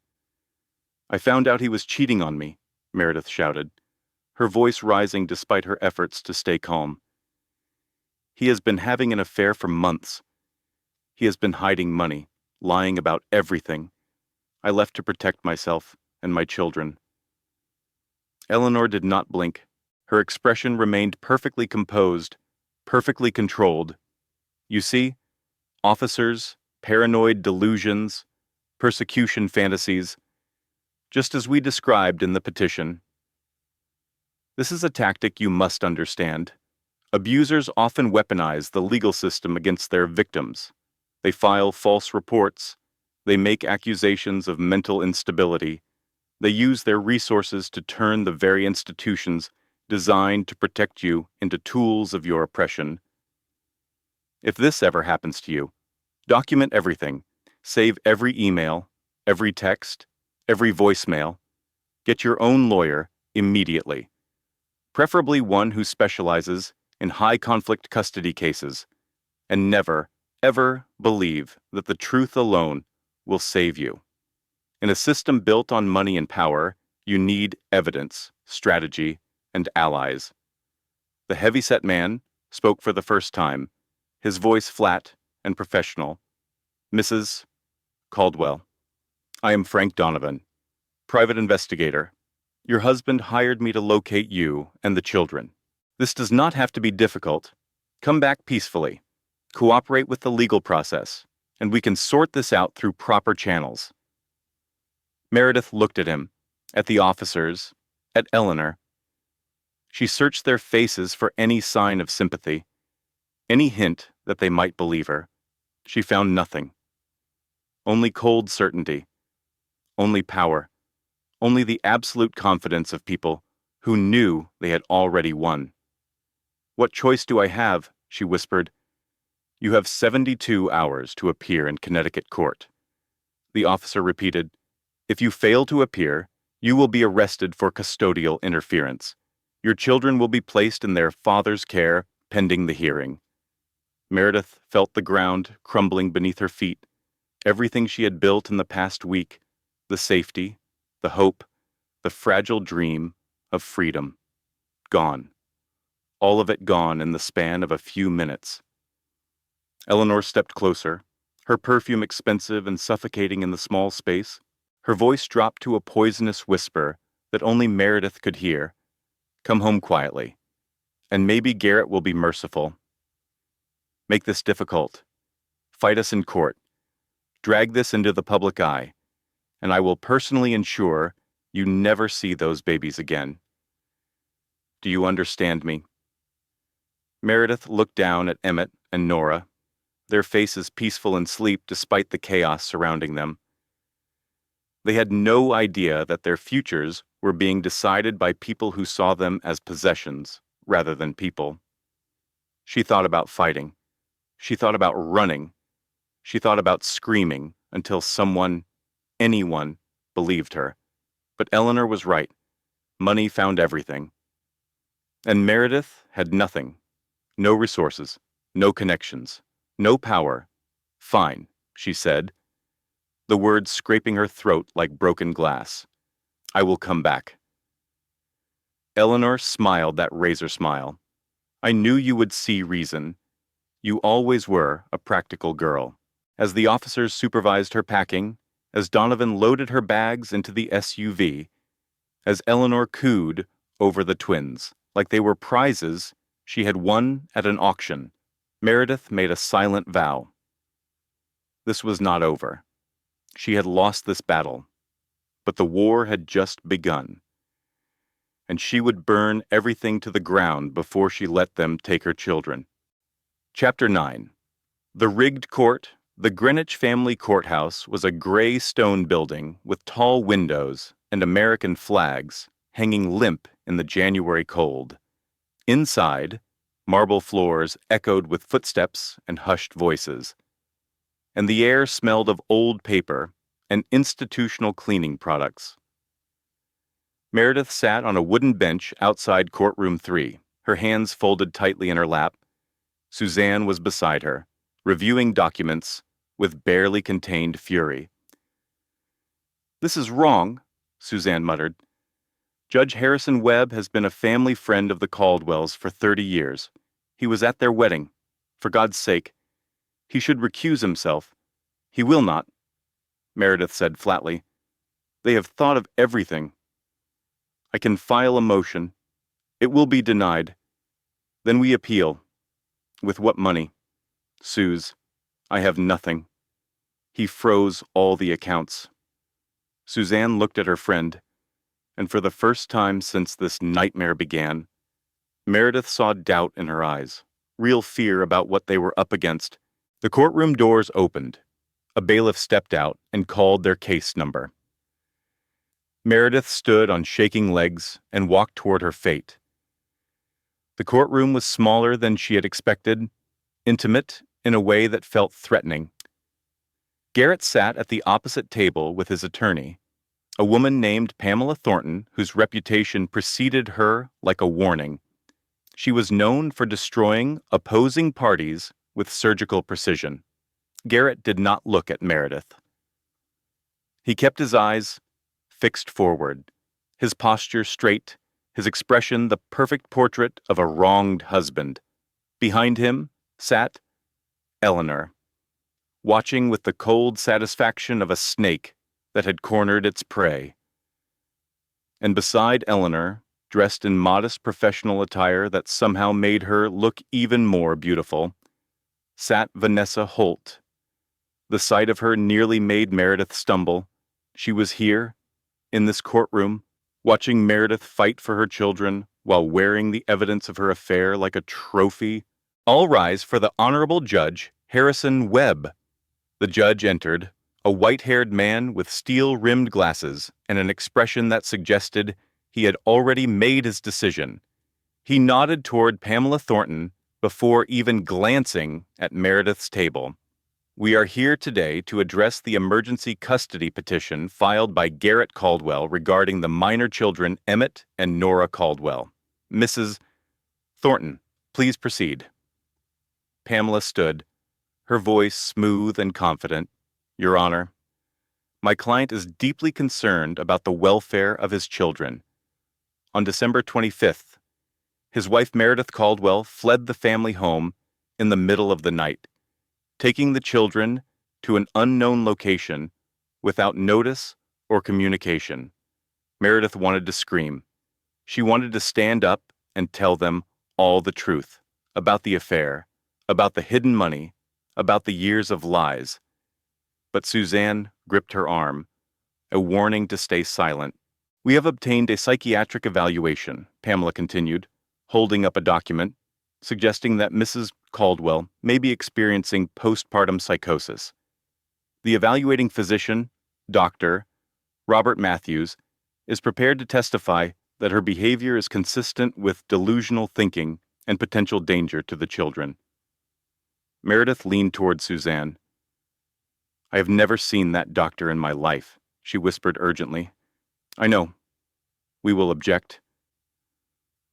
"I found out he was cheating on me," Meredith shouted, her voice rising despite her efforts to stay calm. "He has been having an affair for months. He has been hiding money, lying about everything. I left to protect myself and my children." Eleanor did not blink. Her expression remained perfectly composed, perfectly controlled. "You see, officers, paranoid delusions, persecution fantasies, just as we described in the petition. This is a tactic you must understand. Abusers often weaponize the legal system against their victims. They file false reports. They make accusations of mental instability. They use their resources to turn the very institutions designed to protect you into tools of your oppression. If this ever happens to you, document everything. Save every email, every text, every voicemail. Get your own lawyer immediately. Preferably one who specializes in high-conflict custody cases. And never, ever believe that the truth alone will save you." In a system built on money and power, you need evidence, strategy, and allies. The heavy-set man spoke for the first time, his voice flat and professional. Mrs. Caldwell, I am Frank Donovan, private investigator. Your husband hired me to locate you and the children. This does not have to be difficult. Come back peacefully. Cooperate with the legal process, and we can sort this out through proper channels. Meredith looked at him, at the officers, at Eleanor. She searched their faces for any sign of sympathy, any hint that they might believe her. She found nothing. Only cold certainty, only power, only the absolute confidence of people who knew they had already won. What choice do I have? She whispered. You have 72 hours to appear in Connecticut court. The officer repeated, If you fail to appear, you will be arrested for custodial interference. Your children will be placed in their father's care pending the hearing. Meredith felt the ground crumbling beneath her feet. Everything she had built in the past week, the safety, the hope, the fragile dream of freedom, gone. All of it gone in the span of a few minutes. Eleanor stepped closer, her perfume expensive and suffocating in the small space. Her voice dropped to a poisonous whisper that only Meredith could hear. Come home quietly, and maybe Garrett will be merciful. Make this difficult. Fight us in court. Drag this into the public eye, and I will personally ensure you never see those babies again. Do you understand me? Meredith looked down at Emmett and Nora, their faces peaceful in sleep despite the chaos surrounding them. They had no idea that their futures were being decided by people who saw them as possessions rather than people. She thought about fighting. She thought about running. She thought about screaming until someone, anyone, believed her. But Eleanor was right. Money found everything. And Meredith had nothing. No resources, no connections, no power. Fine, she said, the words scraping her throat like broken glass. I will come back. Eleanor smiled that razor smile. I knew you would see reason. You always were a practical girl. As the officers supervised her packing, as Donovan loaded her bags into the SUV, as Eleanor cooed over the twins, like they were prizes she had won at an auction, Meredith made a silent vow. This was not over. She had lost this battle, but the war had just begun, and she would burn everything to the ground before she let them take her children. Chapter 9. The rigged court, the Greenwich family courthouse, was a gray stone building with tall windows and American flags hanging limp in the January cold. Inside, marble floors echoed with footsteps and hushed voices, and the air smelled of old paper and institutional cleaning products. Meredith sat on a wooden bench outside courtroom 3, her hands folded tightly in her lap. Suzanne was beside her, reviewing documents with barely contained fury. This is wrong, Suzanne muttered. Judge Harrison Webb has been a family friend of the Caldwells for 30 years. He was at their wedding. For God's sake, he should recuse himself. He will not, Meredith said flatly. They have thought of everything. I can file a motion. It will be denied. Then we appeal. With what money? Suze, I have nothing. He froze all the accounts. Suzanne looked at her friend, and for the first time since this nightmare began, Meredith saw doubt in her eyes, real fear about what they were up against. The courtroom doors opened. A bailiff stepped out and called their case number. Meredith stood on shaking legs and walked toward her fate. The courtroom was smaller than she had expected, intimate in a way that felt threatening. Garrett sat at the opposite table with his attorney, a woman named Pamela Thornton, whose reputation preceded her like a warning. She was known for destroying opposing parties with surgical precision. Garrett did not look at Meredith. He kept his eyes fixed forward, his posture straight, his expression the perfect portrait of a wronged husband. Behind him sat Eleanor, watching with the cold satisfaction of a snake that had cornered its prey. And beside Eleanor, dressed in modest professional attire that somehow made her look even more beautiful, sat Vanessa Holt. The sight of her nearly made Meredith stumble. She was here, in this courtroom, watching Meredith fight for her children while wearing the evidence of her affair like a trophy. All rise for the Honorable Judge Harrison Webb. The judge entered, a white-haired man with steel-rimmed glasses and an expression that suggested he had already made his decision. He nodded toward Pamela Thornton before even glancing at Meredith's table. We are here today to address the emergency custody petition filed by Garrett Caldwell regarding the minor children Emmett and Nora Caldwell. Mrs. Thornton, please proceed. Pamela stood, her voice smooth and confident. Your Honor, my client is deeply concerned about the welfare of his children. On December 25th, his wife Meredith Caldwell fled the family home in the middle of the night, taking the children to an unknown location without notice or communication. Meredith wanted to scream. She wanted to stand up and tell them all the truth about the affair, about the hidden money, about the years of lies. But Suzanne gripped her arm, a warning to stay silent. We have obtained a psychiatric evaluation, Pamela continued, holding up a document, suggesting that Mrs. Caldwell may be experiencing postpartum psychosis. The evaluating physician, Dr. Robert Matthews, is prepared to testify that her behavior is consistent with delusional thinking and potential danger to the children. Meredith leaned toward Suzanne. I have never seen that doctor in my life, she whispered urgently. I know. We will object.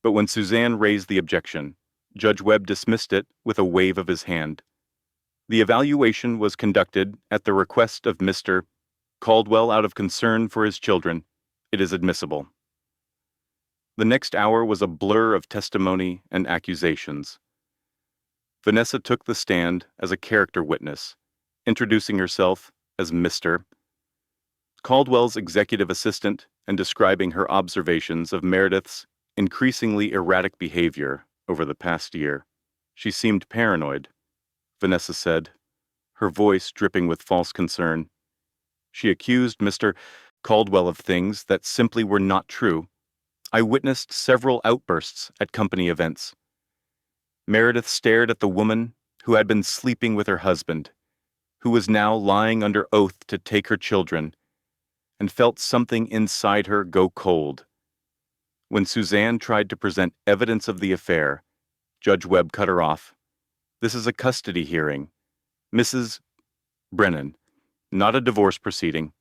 But when Suzanne raised the objection, Judge Webb dismissed it with a wave of his hand. The evaluation was conducted at the request of Mr. Caldwell out of concern for his children. It is admissible. The next hour was a blur of testimony and accusations. Vanessa took the stand as a character witness, introducing herself as Mr. Caldwell's executive assistant and describing her observations of Meredith's increasingly erratic behavior over the past year. She seemed paranoid, Vanessa said, her voice dripping with false concern. She accused Mr. Caldwell of things that simply were not true. I witnessed several outbursts at company events. Meredith stared at the woman who had been sleeping with her husband, who was now lying under oath to take her children, and felt something inside her go cold. When Suzanne tried to present evidence of the affair, Judge Webb cut her off. This is a custody hearing. Mrs. Brennan, not a divorce proceeding.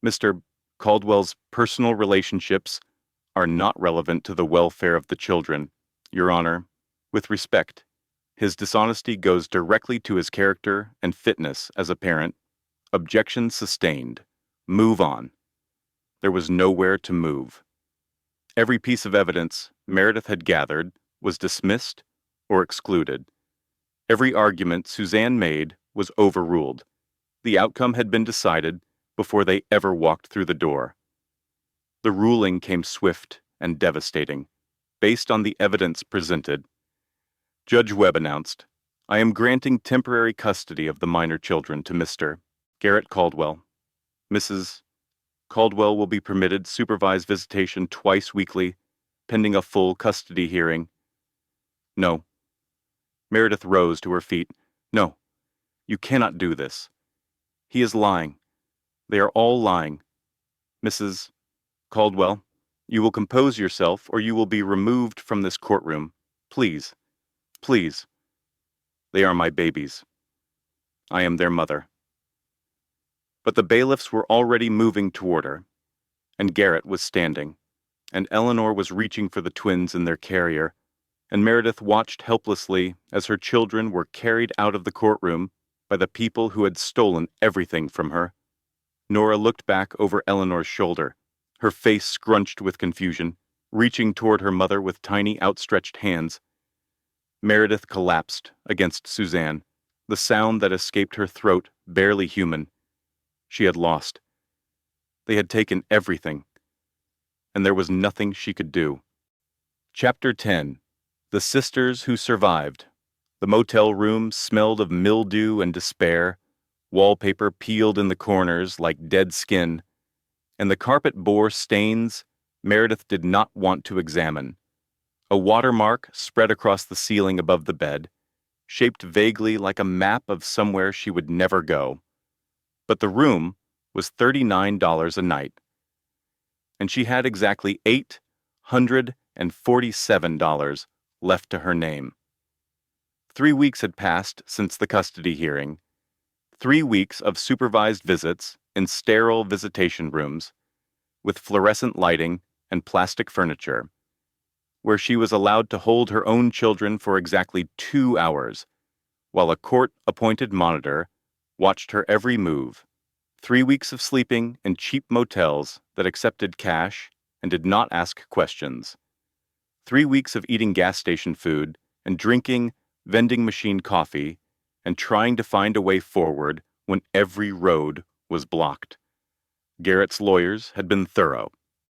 Mr. Caldwell's personal relationships are not relevant to the welfare of the children. Your Honor, with respect, his dishonesty goes directly to his character and fitness as a parent. Objection sustained. Move on. There was nowhere to move. Every piece of evidence Meredith had gathered was dismissed or excluded. Every argument Suzanne made was overruled. The outcome had been decided before they ever walked through the door. The ruling came swift and devastating, based on the evidence presented. Judge Webb announced, I am granting temporary custody of the minor children to Mr. Garrett Caldwell. Mrs. Caldwell will be permitted supervised visitation twice weekly, pending a full custody hearing. No. Meredith rose to her feet. No, you cannot do this. He is lying. They are all lying. Mrs. Caldwell, you will compose yourself or you will be removed from this courtroom. Please, please. They are my babies. I am their mother. But the bailiffs were already moving toward her, and Garrett was standing, and Eleanor was reaching for the twins in their carrier, and Meredith watched helplessly as her children were carried out of the courtroom by the people who had stolen everything from her. Nora looked back over Eleanor's shoulder, her face scrunched with confusion, reaching toward her mother with tiny outstretched hands. Meredith collapsed against Suzanne, the sound that escaped her throat barely human. She had lost. They had taken everything, and there was nothing she could do. Chapter 10. The Sisters Who Survived. The motel room smelled of mildew and despair, wallpaper peeled in the corners like dead skin, and the carpet bore stains Meredith did not want to examine. A watermark spread across the ceiling above the bed, shaped vaguely like a map of somewhere she would never go. But the room was $39 a night, and she had exactly $847 left to her name. 3 weeks had passed since the custody hearing. 3 weeks of supervised visits in sterile visitation rooms, with fluorescent lighting and plastic furniture, where she was allowed to hold her own children for exactly 2 hours, while a court-appointed monitor watched her every move. 3 weeks of sleeping in cheap motels that accepted cash and did not ask questions. 3 weeks of eating gas station food and drinking vending machine coffee and trying to find a way forward when every road was blocked. Garrett's lawyers had been thorough.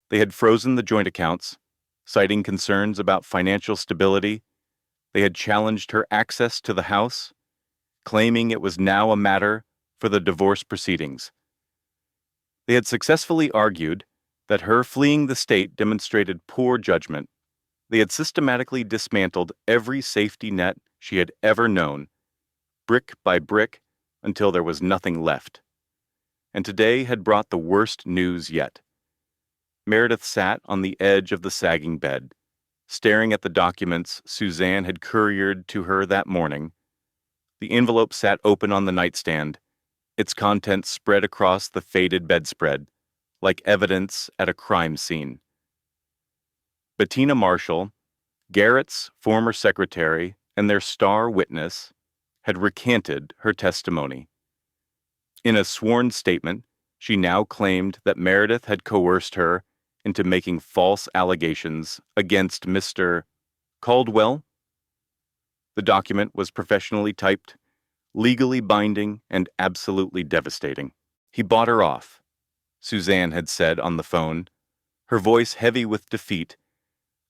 They had frozen the joint accounts, citing concerns about financial stability. They had challenged her access to the house, claiming it was now a matter for the divorce proceedings. They had successfully argued that her fleeing the state demonstrated poor judgment. They had systematically dismantled every safety net she had ever known, brick by brick, until there was nothing left. And today had brought the worst news yet. Meredith sat on the edge of the sagging bed, staring at the documents Suzanne had couriered to her that morning. The envelope sat open on the nightstand, its contents spread across the faded bedspread, like evidence at a crime scene. Bettina Marshall, Garrett's former secretary and their star witness, had recanted her testimony. In a sworn statement, she now claimed that Meredith had coerced her into making false allegations against Mr. Caldwell. The document was professionally typed, legally binding, and absolutely devastating. He bought her off, Suzanne had said on the phone, her voice heavy with defeat.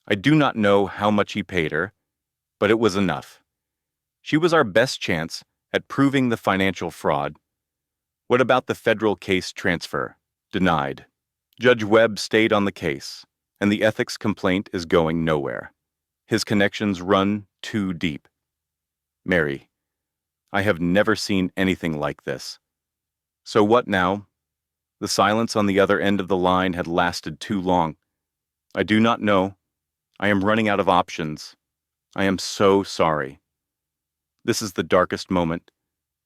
I do not know how much he paid her, but it was enough. She was our best chance at proving the financial fraud. What about the federal case transfer? Denied. Judge Webb stayed on the case, and the ethics complaint is going nowhere. His connections run too deep. Mary, I have never seen anything like this. So what now? The silence on the other end of the line had lasted too long. I do not know. I am running out of options. I am so sorry. This is the darkest moment,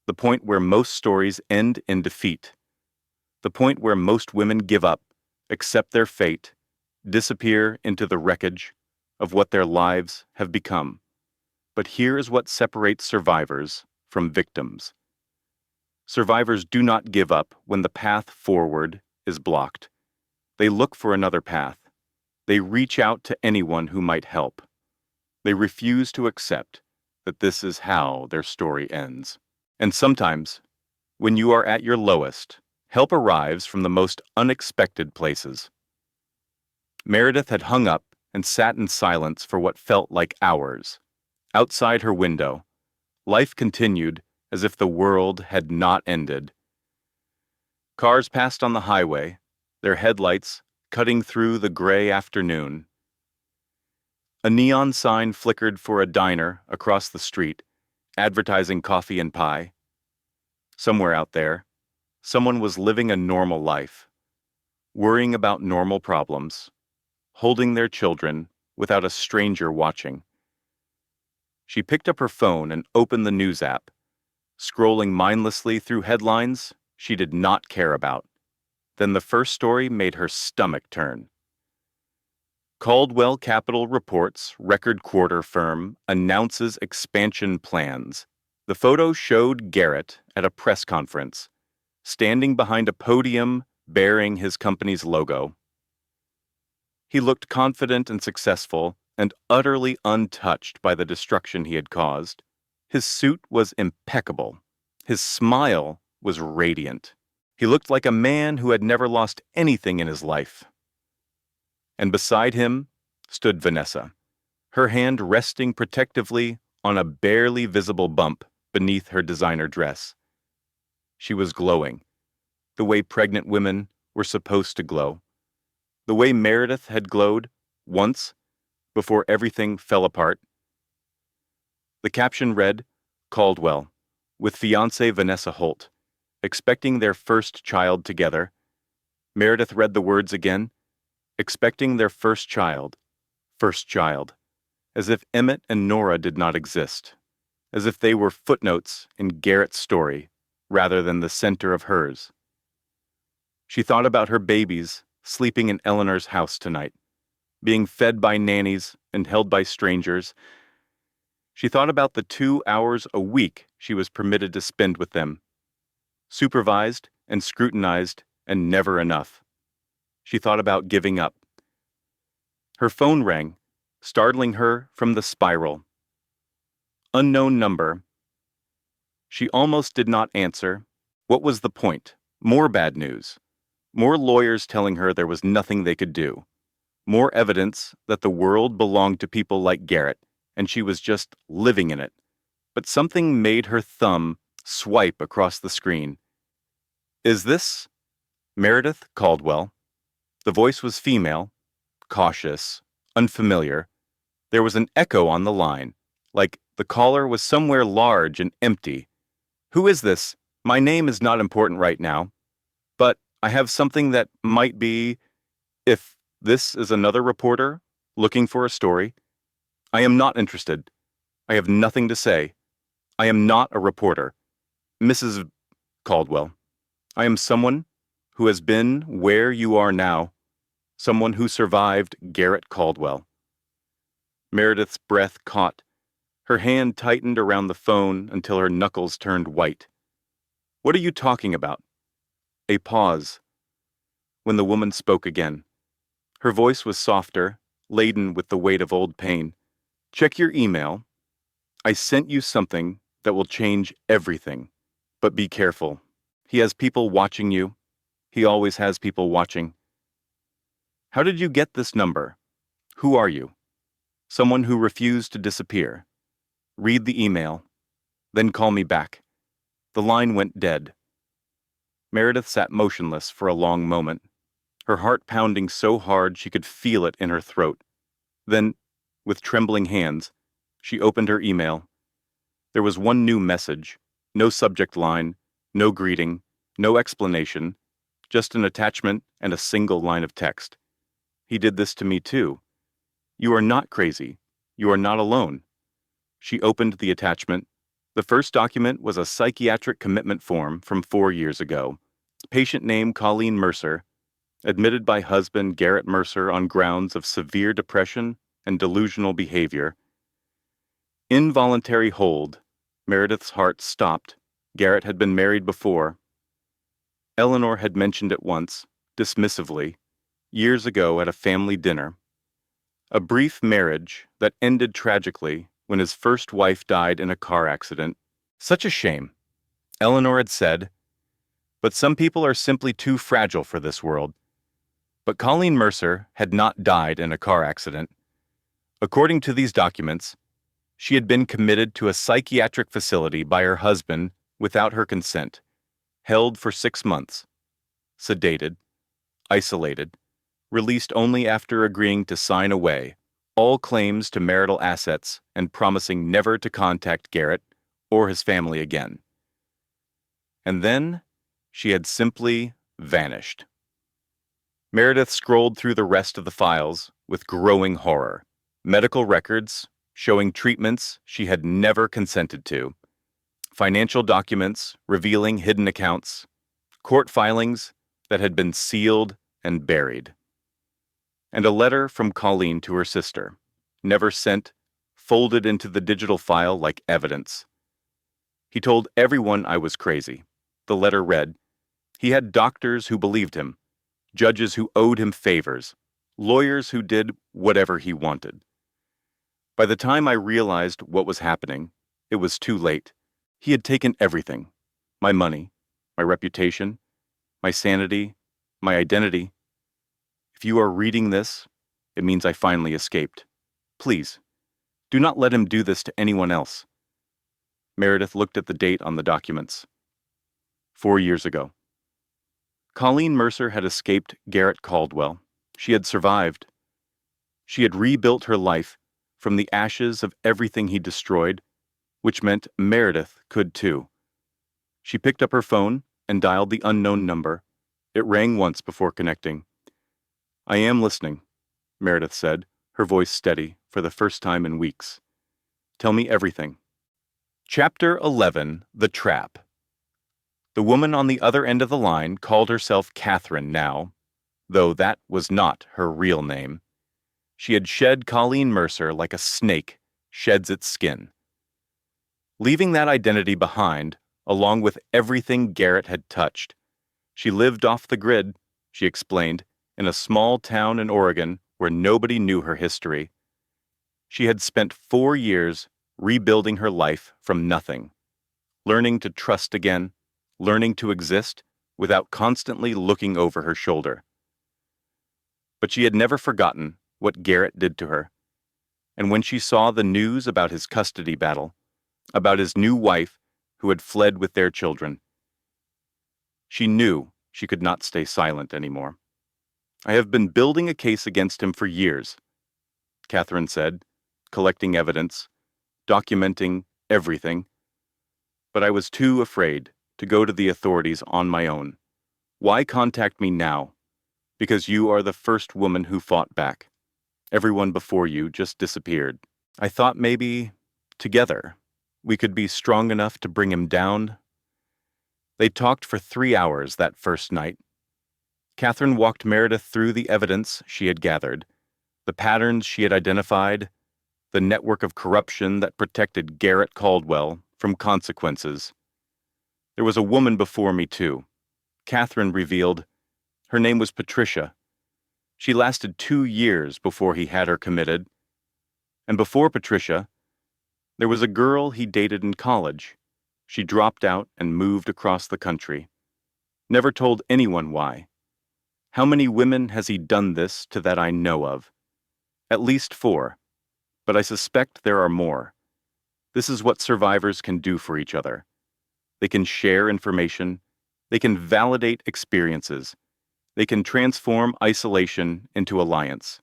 the point where most stories end in defeat, the point where most women give up, accept their fate, disappear into the wreckage of what their lives have become. But here is what separates survivors from victims. Survivors do not give up when the path forward is blocked. They look for another path. They reach out to anyone who might help. They refuse to accept that this is how their story ends. And sometimes, when you are at your lowest, help arrives from the most unexpected places. Meredith had hung up and sat in silence for what felt like hours. Outside her window, life continued as if the world had not ended. Cars passed on the highway, their headlights cutting through the gray afternoon. A neon sign flickered for a diner across the street, advertising coffee and pie. Somewhere out there, someone was living a normal life, worrying about normal problems, holding their children without a stranger watching. She picked up her phone and opened the news app, scrolling mindlessly through headlines she did not care about. Then the first story made her stomach turn. Caldwell Capital reports record quarter firm announces expansion plans. The photo showed Garrett at a press conference, standing behind a podium bearing his company's logo. He looked confident and successful, and utterly untouched by the destruction he had caused. His suit was impeccable. His smile was radiant. He looked like a man who had never lost anything in his life. And beside him stood Vanessa, her hand resting protectively on a barely visible bump beneath her designer dress. She was glowing, the way pregnant women were supposed to glow, the way Meredith had glowed once before everything fell apart. The caption read, Caldwell, with fiancée Vanessa Holt, expecting their first child together. Meredith read the words again, expecting their first child, as if Emmett and Nora did not exist, as if they were footnotes in Garrett's story rather than the center of hers. She thought about her babies sleeping in Eleanor's house tonight, being fed by nannies and held by strangers. She thought about the 2 hours a week she was permitted to spend with them, supervised and scrutinized and never enough. She thought about giving up. Her phone rang, startling her from the spiral. Unknown number. She almost did not answer. What was the point? More bad news. More lawyers telling her there was nothing they could do. More evidence that the world belonged to people like Garrett, and she was just living in it. But something made her thumb swipe across the screen. Is this Meredith Caldwell? The voice was female, cautious, unfamiliar. There was an echo on the line, like the caller was somewhere large and empty. Who is this? My name is not important right now, but I have something that might be, if this is another reporter looking for a story. I am not interested. I have nothing to say. I am not a reporter. Mrs. Caldwell, I am someone who has been where you are now, someone who survived Garrett Caldwell. Meredith's breath caught. Her hand tightened around the phone until her knuckles turned white. What are you talking about? A pause. When the woman spoke again. Her voice was softer, laden with the weight of old pain. Check your email. I sent you something that will change everything. But be careful. He has people watching you. He always has people watching. How did you get this number? Who are you? Someone who refused to disappear. Read the email. Then call me back. The line went dead. Meredith sat motionless for a long moment, her heart pounding so hard she could feel it in her throat. Then, with trembling hands, she opened her email. There was one new message, no subject line, no greeting, no explanation, just an attachment and a single line of text. He did this to me too. You are not crazy. You are not alone. She opened the attachment. The first document was a psychiatric commitment form from 4 years ago. Patient name Colleen Mercer, admitted by husband Garrett Mercer on grounds of severe depression and delusional behavior. Involuntary hold. Meredith's heart stopped. Garrett had been married before. Eleanor had mentioned it once, dismissively, years ago at a family dinner. A brief marriage that ended tragically when his first wife died in a car accident. Such a shame, Eleanor had said. But some people are simply too fragile for this world. But Colleen Mercer had not died in a car accident. According to these documents, she had been committed to a psychiatric facility by her husband without her consent, held for 6 months, sedated, isolated, released only after agreeing to sign away all claims to marital assets and promising never to contact Garrett or his family again. And then she had simply vanished. Meredith scrolled through the rest of the files with growing horror. Medical records showing treatments she had never consented to, financial documents revealing hidden accounts, court filings that had been sealed and buried, and a letter from Colleen to her sister, never sent, folded into the digital file like evidence. He told everyone I was crazy. The letter read, He had doctors who believed him, judges who owed him favors, lawyers who did whatever he wanted. By the time I realized what was happening, it was too late. He had taken everything: my money, my reputation, my sanity, my identity. If you are reading this, it means I finally escaped. Please, do not let him do this to anyone else. Meredith looked at the date on the documents. 4 years ago. Colleen Mercer had escaped Garrett Caldwell. She had survived. She had rebuilt her life from the ashes of everything he destroyed, which meant Meredith could too. She picked up her phone and dialed the unknown number. It rang once before connecting. "I am listening," Meredith said, her voice steady for the first time in weeks. "Tell me everything." Chapter 11: The Trap. The woman on the other end of the line called herself Catherine now, though that was not her real name. She had shed Colleen Mercer like a snake sheds its skin. Leaving that identity behind, along with everything Garrett had touched, she lived off the grid, she explained, in a small town in Oregon where nobody knew her history. She had spent 4 years rebuilding her life from nothing, learning to trust again, learning to exist without constantly looking over her shoulder. But she had never forgotten what Garrett did to her. And when she saw the news about his custody battle, about his new wife who had fled with their children, she knew she could not stay silent anymore. "I have been building a case against him for years," Catherine said, collecting evidence, documenting everything. "But I was too afraid to go to the authorities on my own. Why contact me now? Because you are the first woman who fought back. Everyone before you just disappeared. I thought maybe, together, we could be strong enough to bring him down." They talked for 3 hours that first night. Catherine walked Meredith through the evidence she had gathered, the patterns she had identified, the network of corruption that protected Garrett Caldwell from consequences. "There was a woman before me, too," Catherine revealed. Her name was Patricia. She lasted 2 years before he had her committed. And before Patricia, there was a girl he dated in college. She dropped out and moved across the country. Never told anyone why. How many women has he done this to that I know of? At least 4, but I suspect there are more. This is what survivors can do for each other. They can share information. They can validate experiences. They can transform isolation into alliance.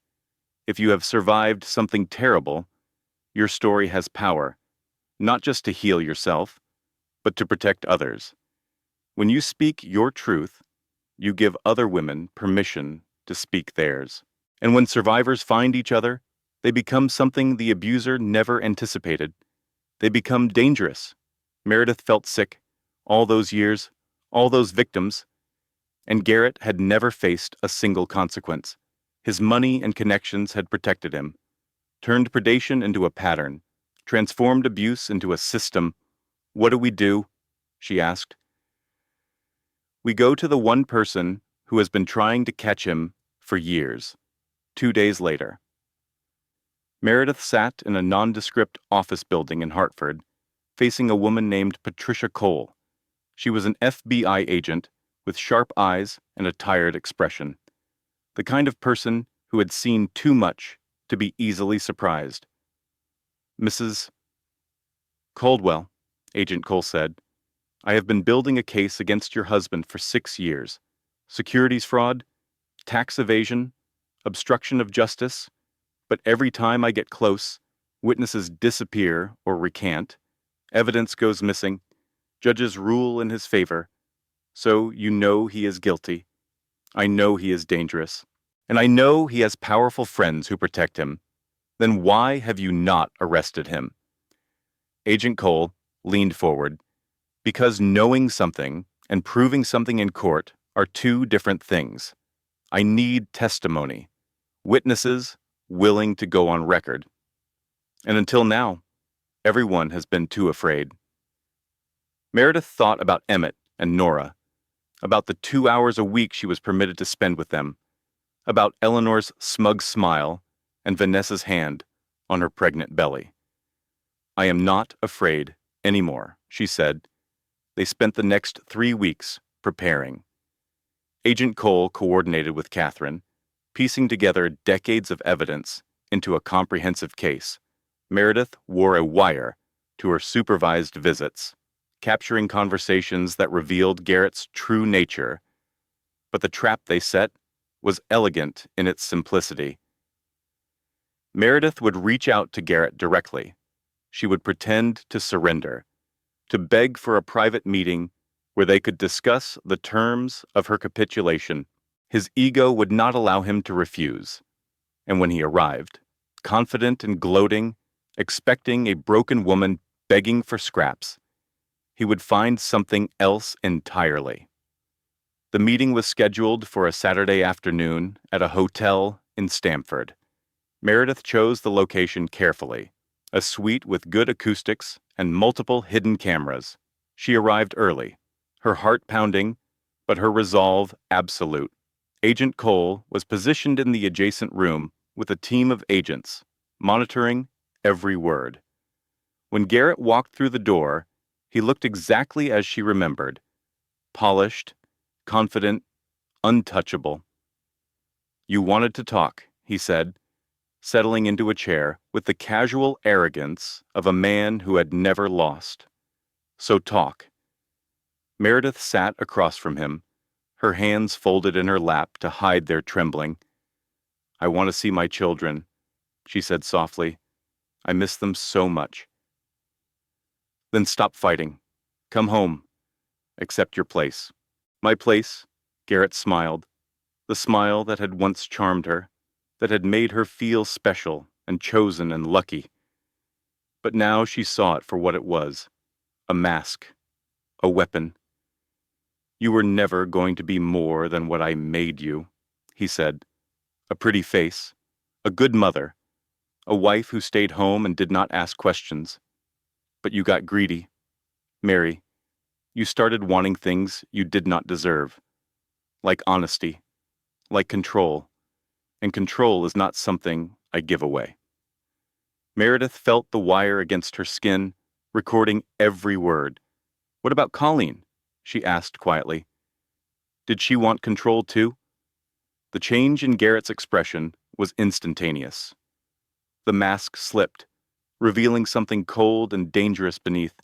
If you have survived something terrible, your story has power, not just to heal yourself, but to protect others. When you speak your truth, you give other women permission to speak theirs. And when survivors find each other, they become something the abuser never anticipated. They become dangerous. Meredith felt sick. All those years, all those victims. And Garrett had never faced a single consequence. His money and connections had protected him, turned predation into a pattern, transformed abuse into a system. "What do we do?" she asked. "We go to the one person who has been trying to catch him for years." 2 days later. Meredith sat in a nondescript office building in Hartford, facing a woman named Patricia Cole. She was an FBI agent with sharp eyes and a tired expression, the kind of person who had seen too much to be easily surprised. "Mrs. Caldwell," Agent Cole said, "I have been building a case against your husband for 6 years. Securities fraud, tax evasion, obstruction of justice, but every time I get close, witnesses disappear or recant, evidence goes missing, judges rule in his favor. So you know he is guilty. I know he is dangerous. And I know he has powerful friends who protect him. Then why have you not arrested him?" Agent Cole leaned forward. "Because knowing something and proving something in court are 2 different things. I need testimony, witnesses willing to go on record. And until now, everyone has been too afraid." Meredith thought about Emmett and Nora. about the 2 hours a week she was permitted to spend with them, about Eleanor's smug smile and Vanessa's hand on her pregnant belly. "I am not afraid anymore," she said. They spent the next 3 weeks preparing. Agent Cole coordinated with Catherine, piecing together decades of evidence into a comprehensive case. Meredith wore a wire to her supervised visits, capturing conversations that revealed Garrett's true nature. But the trap they set was elegant in its simplicity. Meredith would reach out to Garrett directly. She would pretend to surrender, to beg for a private meeting where they could discuss the terms of her capitulation. His ego would not allow him to refuse. And when he arrived, confident and gloating, expecting a broken woman begging for scraps, he would find something else entirely. The meeting was scheduled for a Saturday afternoon at a hotel in Stamford. Meredith chose the location carefully, a suite with good acoustics and multiple hidden cameras. She arrived early, her heart pounding, but her resolve absolute. Agent Cole was positioned in the adjacent room with a team of agents, monitoring every word. When Garrett walked through the door, he looked exactly as she remembered: polished, confident, untouchable. "You wanted to talk," he said, settling into a chair with the casual arrogance of a man who had never lost. "So talk." Meredith sat across from him, her hands folded in her lap to hide their trembling. "I want to see my children," she said softly. "I miss them so much." "Then stop fighting. Come home. Accept your place." "My place?" Garrett smiled, the smile that had once charmed her, that had made her feel special and chosen and lucky. But now she saw it for what it was: a mask, a weapon. "You were never going to be more than what I made you," he said. "A pretty face, a good mother, a wife who stayed home and did not ask questions. But you got greedy. Mary, you started wanting things you did not deserve, like honesty, like control, and control is not something I give away." Meredith felt the wire against her skin, recording every word. "What about Colleen?" she asked quietly. "Did she want control too?" The change in Garrett's expression was instantaneous. The mask slipped, revealing something cold and dangerous beneath.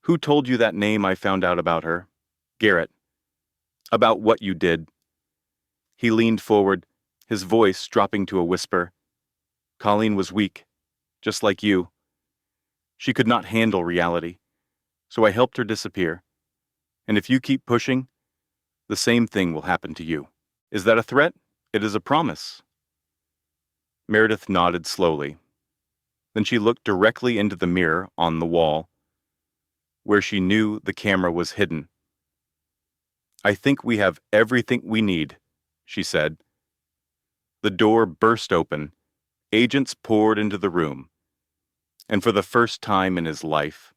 "Who told you that name I found out about her?" "Garrett." "About what you did?" He leaned forward, his voice dropping to a whisper. "Colleen was weak, just like you. She could not handle reality, so I helped her disappear. And if you keep pushing, the same thing will happen to you." "Is that a threat?" "It is a promise." Meredith nodded slowly. Then she looked directly into the mirror on the wall, where she knew the camera was hidden. "I think we have everything we need," she said. The door burst open. Agents poured into the room. And for the first time in his life,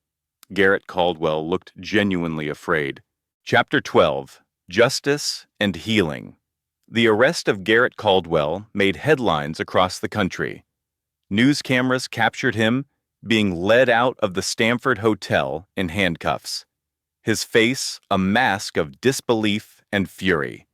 Garrett Caldwell looked genuinely afraid. Chapter 12: Justice and Healing. The arrest of Garrett Caldwell made headlines across the country. News cameras captured him being led out of the Stamford Hotel in handcuffs, his face a mask of disbelief and fury.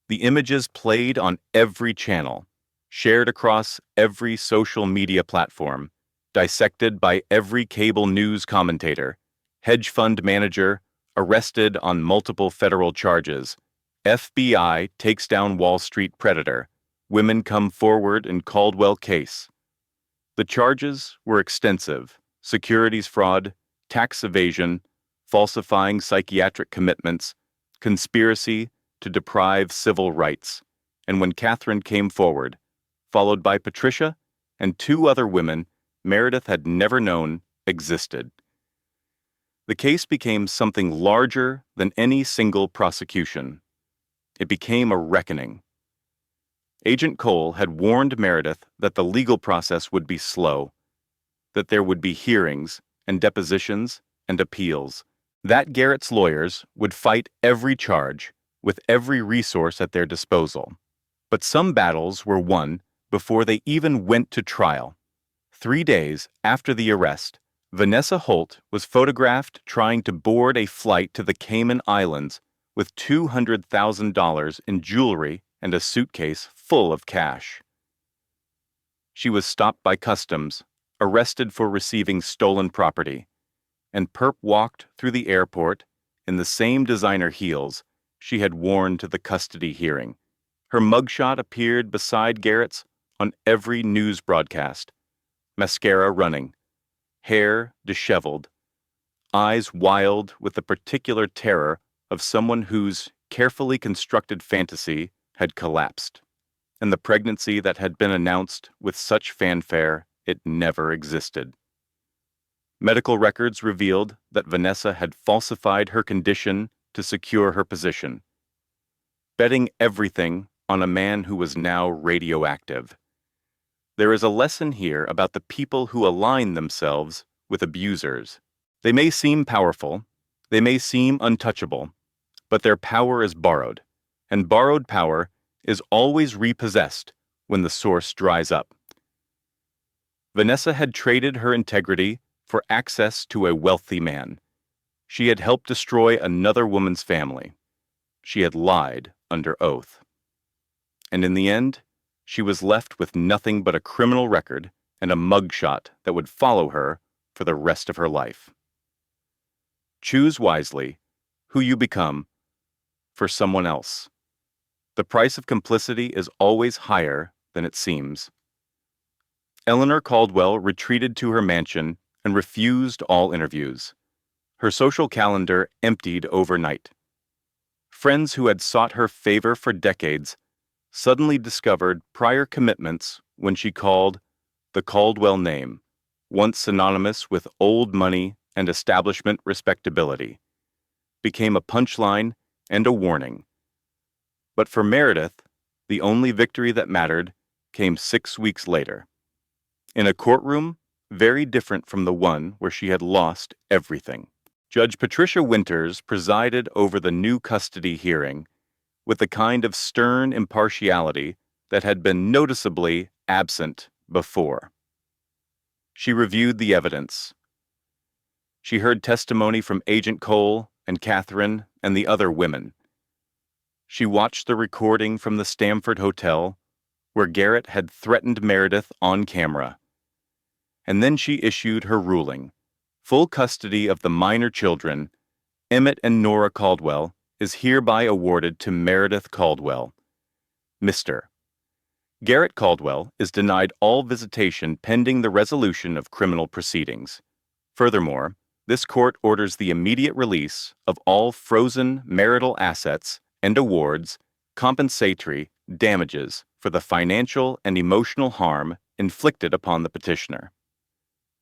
The images played on every channel, shared across every social media platform, dissected by every cable news commentator. Hedge fund manager arrested on multiple federal charges. FBI takes down Wall Street predator. Women come forward in Caldwell case. The charges were extensive: securities fraud, tax evasion, falsifying psychiatric commitments, conspiracy to deprive civil rights. And when Catherine came forward, followed by Patricia and 2 other women Meredith had never known existed, the case became something larger than any single prosecution. It became a reckoning. Agent Cole had warned Meredith that the legal process would be slow, that there would be hearings and depositions and appeals. That Garrett's lawyers would fight every charge with every resource at their disposal. But some battles were won before they even went to trial. 3 days after the arrest, Vanessa Holt was photographed trying to board a flight to the Cayman Islands with $200,000 in jewelry and a suitcase full of cash. She was stopped by customs, arrested for receiving stolen property, and Perp walked through the airport in the same designer heels she had worn to the custody hearing. Her mugshot appeared beside Garrett's on every news broadcast, mascara running, hair disheveled, eyes wild with the particular terror of someone whose carefully constructed fantasy had collapsed, and the pregnancy that had been announced with such fanfare it never existed. Medical records revealed that Vanessa had falsified her condition to secure her position, betting everything on a man who was now radioactive. There is a lesson here about the people who align themselves with abusers. They may seem powerful, they may seem untouchable, but their power is borrowed, and borrowed power is always repossessed when the source dries up. Vanessa had traded her integrity for access to a wealthy man. She had helped destroy another woman's family. She had lied under oath. And in the end, she was left with nothing but a criminal record and a mugshot that would follow her for the rest of her life. Choose wisely who you become for someone else. The price of complicity is always higher than it seems. Eleanor Caldwell retreated to her mansion and refused all interviews. Her social calendar emptied overnight. Friends who had sought her favor for decades suddenly discovered prior commitments when she called the Caldwell name, once synonymous with old money and establishment respectability, became a punchline and a warning. But for Meredith, the only victory that mattered came 6 weeks later, in a courtroom very different from the one where she had lost everything. Judge Patricia Winters presided over the new custody hearing with the kind of stern impartiality that had been noticeably absent before. She reviewed the evidence. She heard testimony from Agent Cole and Catherine and the other women. She watched the recording from the Stamford Hotel, where Garrett had threatened Meredith on camera. And then she issued her ruling. Full custody of the minor children, Emmett and Nora Caldwell, is hereby awarded to Meredith Caldwell. Mr. Garrett Caldwell is denied all visitation pending the resolution of criminal proceedings. Furthermore, this court orders the immediate release of all frozen marital assets and awards compensatory damages for the financial and emotional harm inflicted upon the petitioner.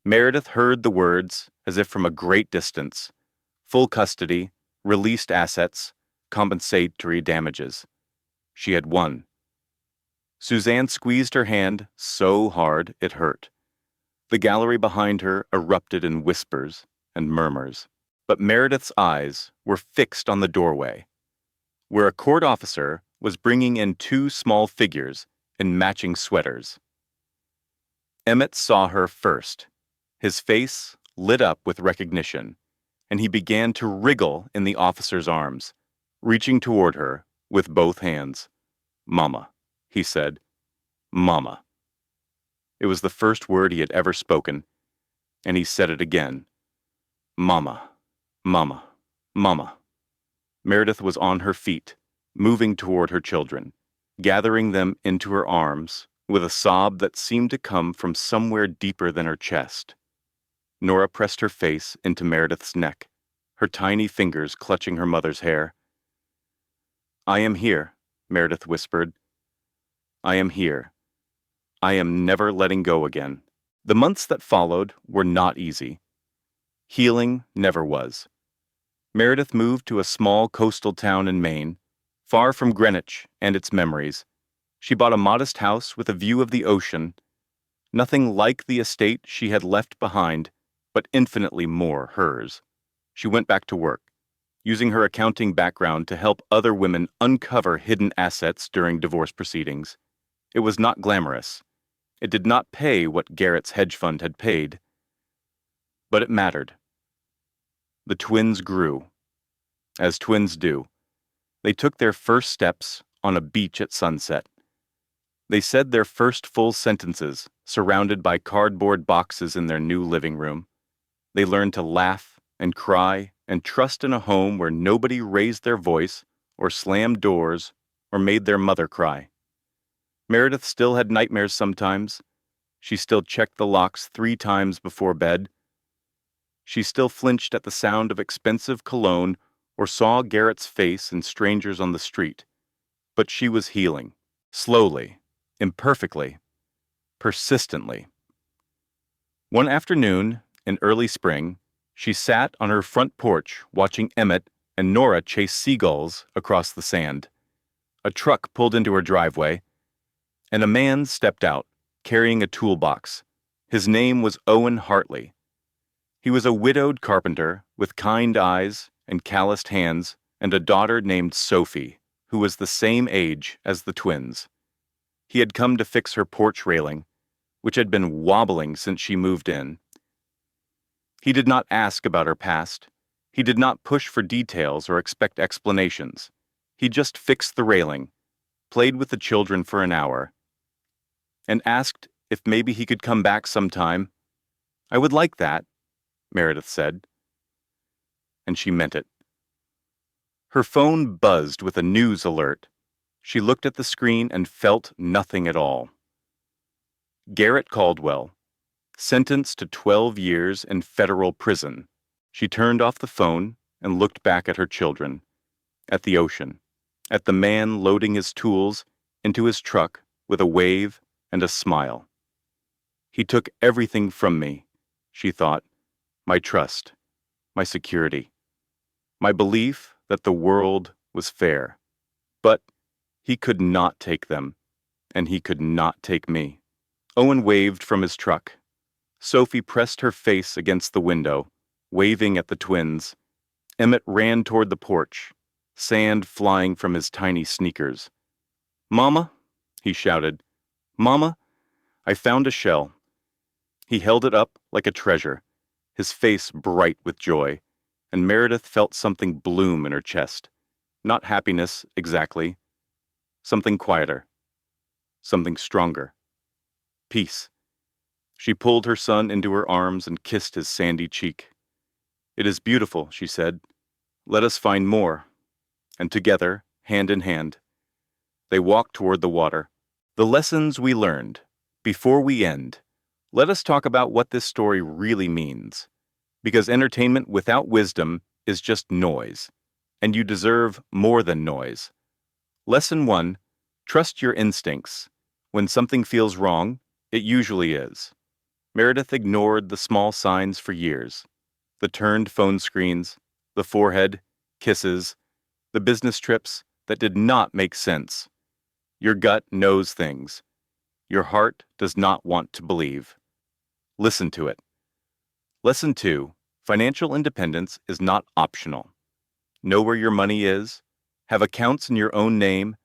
Meredith heard the words as if from a great distance: full custody, released assets, compensatory damages. She had won. Suzanne squeezed her hand so hard it hurt. The gallery behind her erupted in whispers and murmurs. But Meredith's eyes were fixed on the doorway, where a court officer was bringing in 2 small figures in matching sweaters. Emmett saw her first. His face lit up with recognition, and he began to wriggle in the officer's arms, reaching toward her with both hands. "Mama," he said. "Mama." It was the first word he had ever spoken, and he said it again. "Mama, Mama, Mama." Meredith was on her feet, moving toward her children, gathering them into her arms with a sob that seemed to come from somewhere deeper than her chest. Nora pressed her face into Meredith's neck, her tiny fingers clutching her mother's hair. "I am here," Meredith whispered. "I am here. I am never letting go again." The months that followed were not easy. Healing never was. Meredith moved to a small coastal town in Maine, far from Greenwich and its memories. She bought a modest house with a view of the ocean, nothing like the estate she had left behind, but infinitely more hers. She went back to work, using her accounting background to help other women uncover hidden assets during divorce proceedings. It was not glamorous. It did not pay what Garrett's hedge fund had paid, but it mattered. The twins grew, as twins do. They took their first steps on a beach at sunset. They said their first full sentences, surrounded by cardboard boxes in their new living room. They learned to laugh and cry and trust in a home where nobody raised their voice or slammed doors or made their mother cry. Meredith still had nightmares sometimes. She still checked the locks 3 times before bed. She still flinched at the sound of expensive cologne or saw Garrett's face in strangers on the street. But she was healing, slowly, imperfectly, persistently. One afternoon, in early spring, she sat on her front porch watching Emmett and Nora chase seagulls across the sand. A truck pulled into her driveway, and a man stepped out, carrying a toolbox. His name was Owen Hartley. He was a widowed carpenter with kind eyes and calloused hands and a daughter named Sophie, who was the same age as the twins. He had come to fix her porch railing, which had been wobbling since she moved in. He did not ask about her past. He did not push for details or expect explanations. He just fixed the railing, played with the children for an hour, and asked if maybe he could come back sometime. "I would like that," Meredith said. And she meant it. Her phone buzzed with a news alert. She looked at the screen and felt nothing at all. Garrett Caldwell, sentenced to 12 years in federal prison. She turned off the phone and looked back at her children, at the ocean, at the man loading his tools into his truck with a wave and a smile. "He took everything from me," she thought, "my trust, my security, my belief that the world was fair. But he could not take them, and he could not take me." Owen waved from his truck. Sophie pressed her face against the window, waving at the twins. Emmett ran toward the porch, sand flying from his tiny sneakers. "Mama," he shouted. "Mama, I found a shell." He held it up like a treasure, his face bright with joy, and Meredith felt something bloom in her chest. Not happiness, exactly. Something quieter. Something stronger. Peace. She pulled her son into her arms and kissed his sandy cheek. "It is beautiful," she said. "Let us find more." And together, hand in hand, they walked toward the water. The lessons we learned. Before we end, let us talk about what this story really means. Because entertainment without wisdom is just noise, and you deserve more than noise. Lesson 1, trust your instincts. When something feels wrong, it usually is. Meredith ignored the small signs for years. The turned phone screens, the forehead, kisses, the business trips that did not make sense. Your gut knows things. Your heart does not want to believe. Listen to it. Lesson 2, financial independence is not optional. Know where your money is, have accounts in your own name,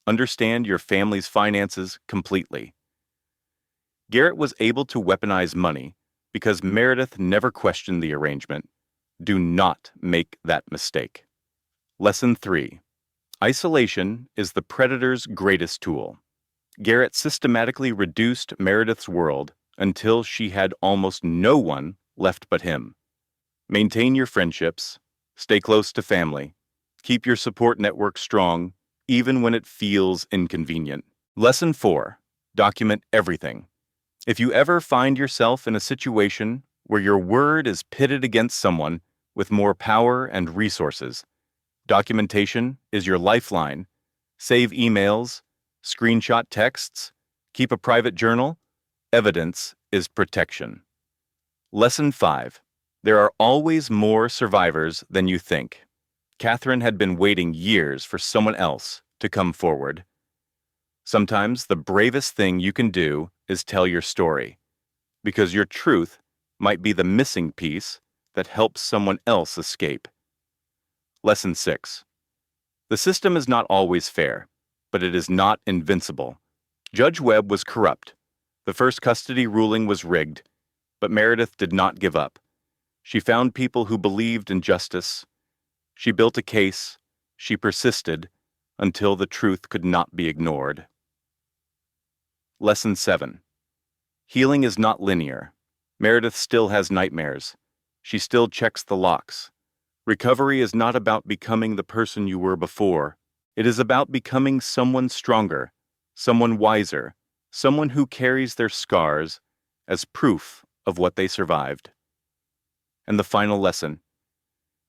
understand your family's finances completely. Garrett was able to weaponize money because Meredith never questioned the arrangement. Do not make that mistake. Lesson 3. Isolation is the predator's greatest tool. Garrett systematically reduced Meredith's world until she had almost no one left but him. Maintain your friendships, stay close to family, keep your support network strong, even when it feels inconvenient. Lesson 4. Document everything. If you ever find yourself in a situation where your word is pitted against someone with more power and resources, documentation is your lifeline. Save emails, screenshot texts, keep a private journal. Evidence is protection. Lesson 5. There are always more survivors than you think. Catherine had been waiting years for someone else to come forward. Sometimes the bravest thing you can do is tell your story, because your truth might be the missing piece that helps someone else escape. Lesson 6. The system is not always fair, but it is not invincible. Judge Webb was corrupt. The first custody ruling was rigged, but Meredith did not give up. She found people who believed in justice. She built a case. She persisted until the truth could not be ignored. Lesson 7. Healing is not linear. Meredith still has nightmares. She still checks the locks. Recovery is not about becoming the person you were before. It is about becoming someone stronger, someone wiser, someone who carries their scars as proof of what they survived. And the final lesson.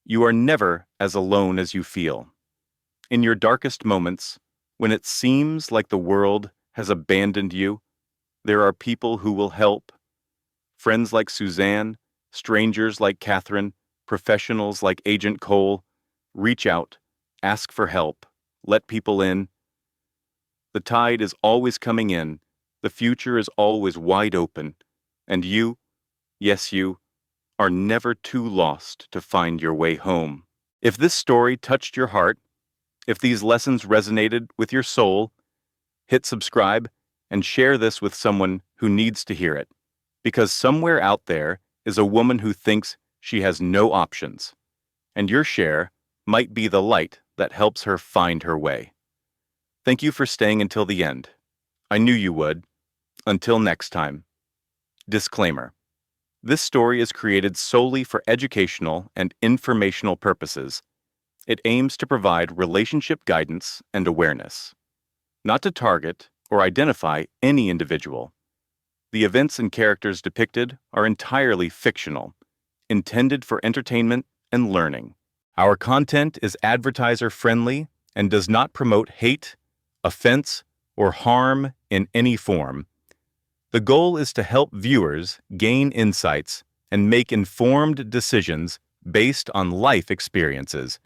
You are never as alone as you feel. In your darkest moments, when it seems like the world has abandoned you, there are people who will help. Friends like Suzanne, strangers like Catherine, professionals like Agent Cole. Reach out, ask for help, let people in. The tide is always coming in, the future is always wide open, and you, yes you, are never too lost to find your way home. If this story touched your heart, if these lessons resonated with your soul, hit subscribe and share this with someone who needs to hear it, because somewhere out there is a woman who thinks she has no options, and your share might be the light that helps her find her way. Thank you for staying until the end. I knew you would. Until next time. Disclaimer. This story is created solely for educational and informational purposes. It aims to provide relationship guidance and awareness, not to target or identify any individual. The events and characters depicted are entirely fictional, intended for entertainment and learning. Our content is advertiser-friendly and does not promote hate, offense, or harm in any form. The goal is to help viewers gain insights and make informed decisions based on life experiences,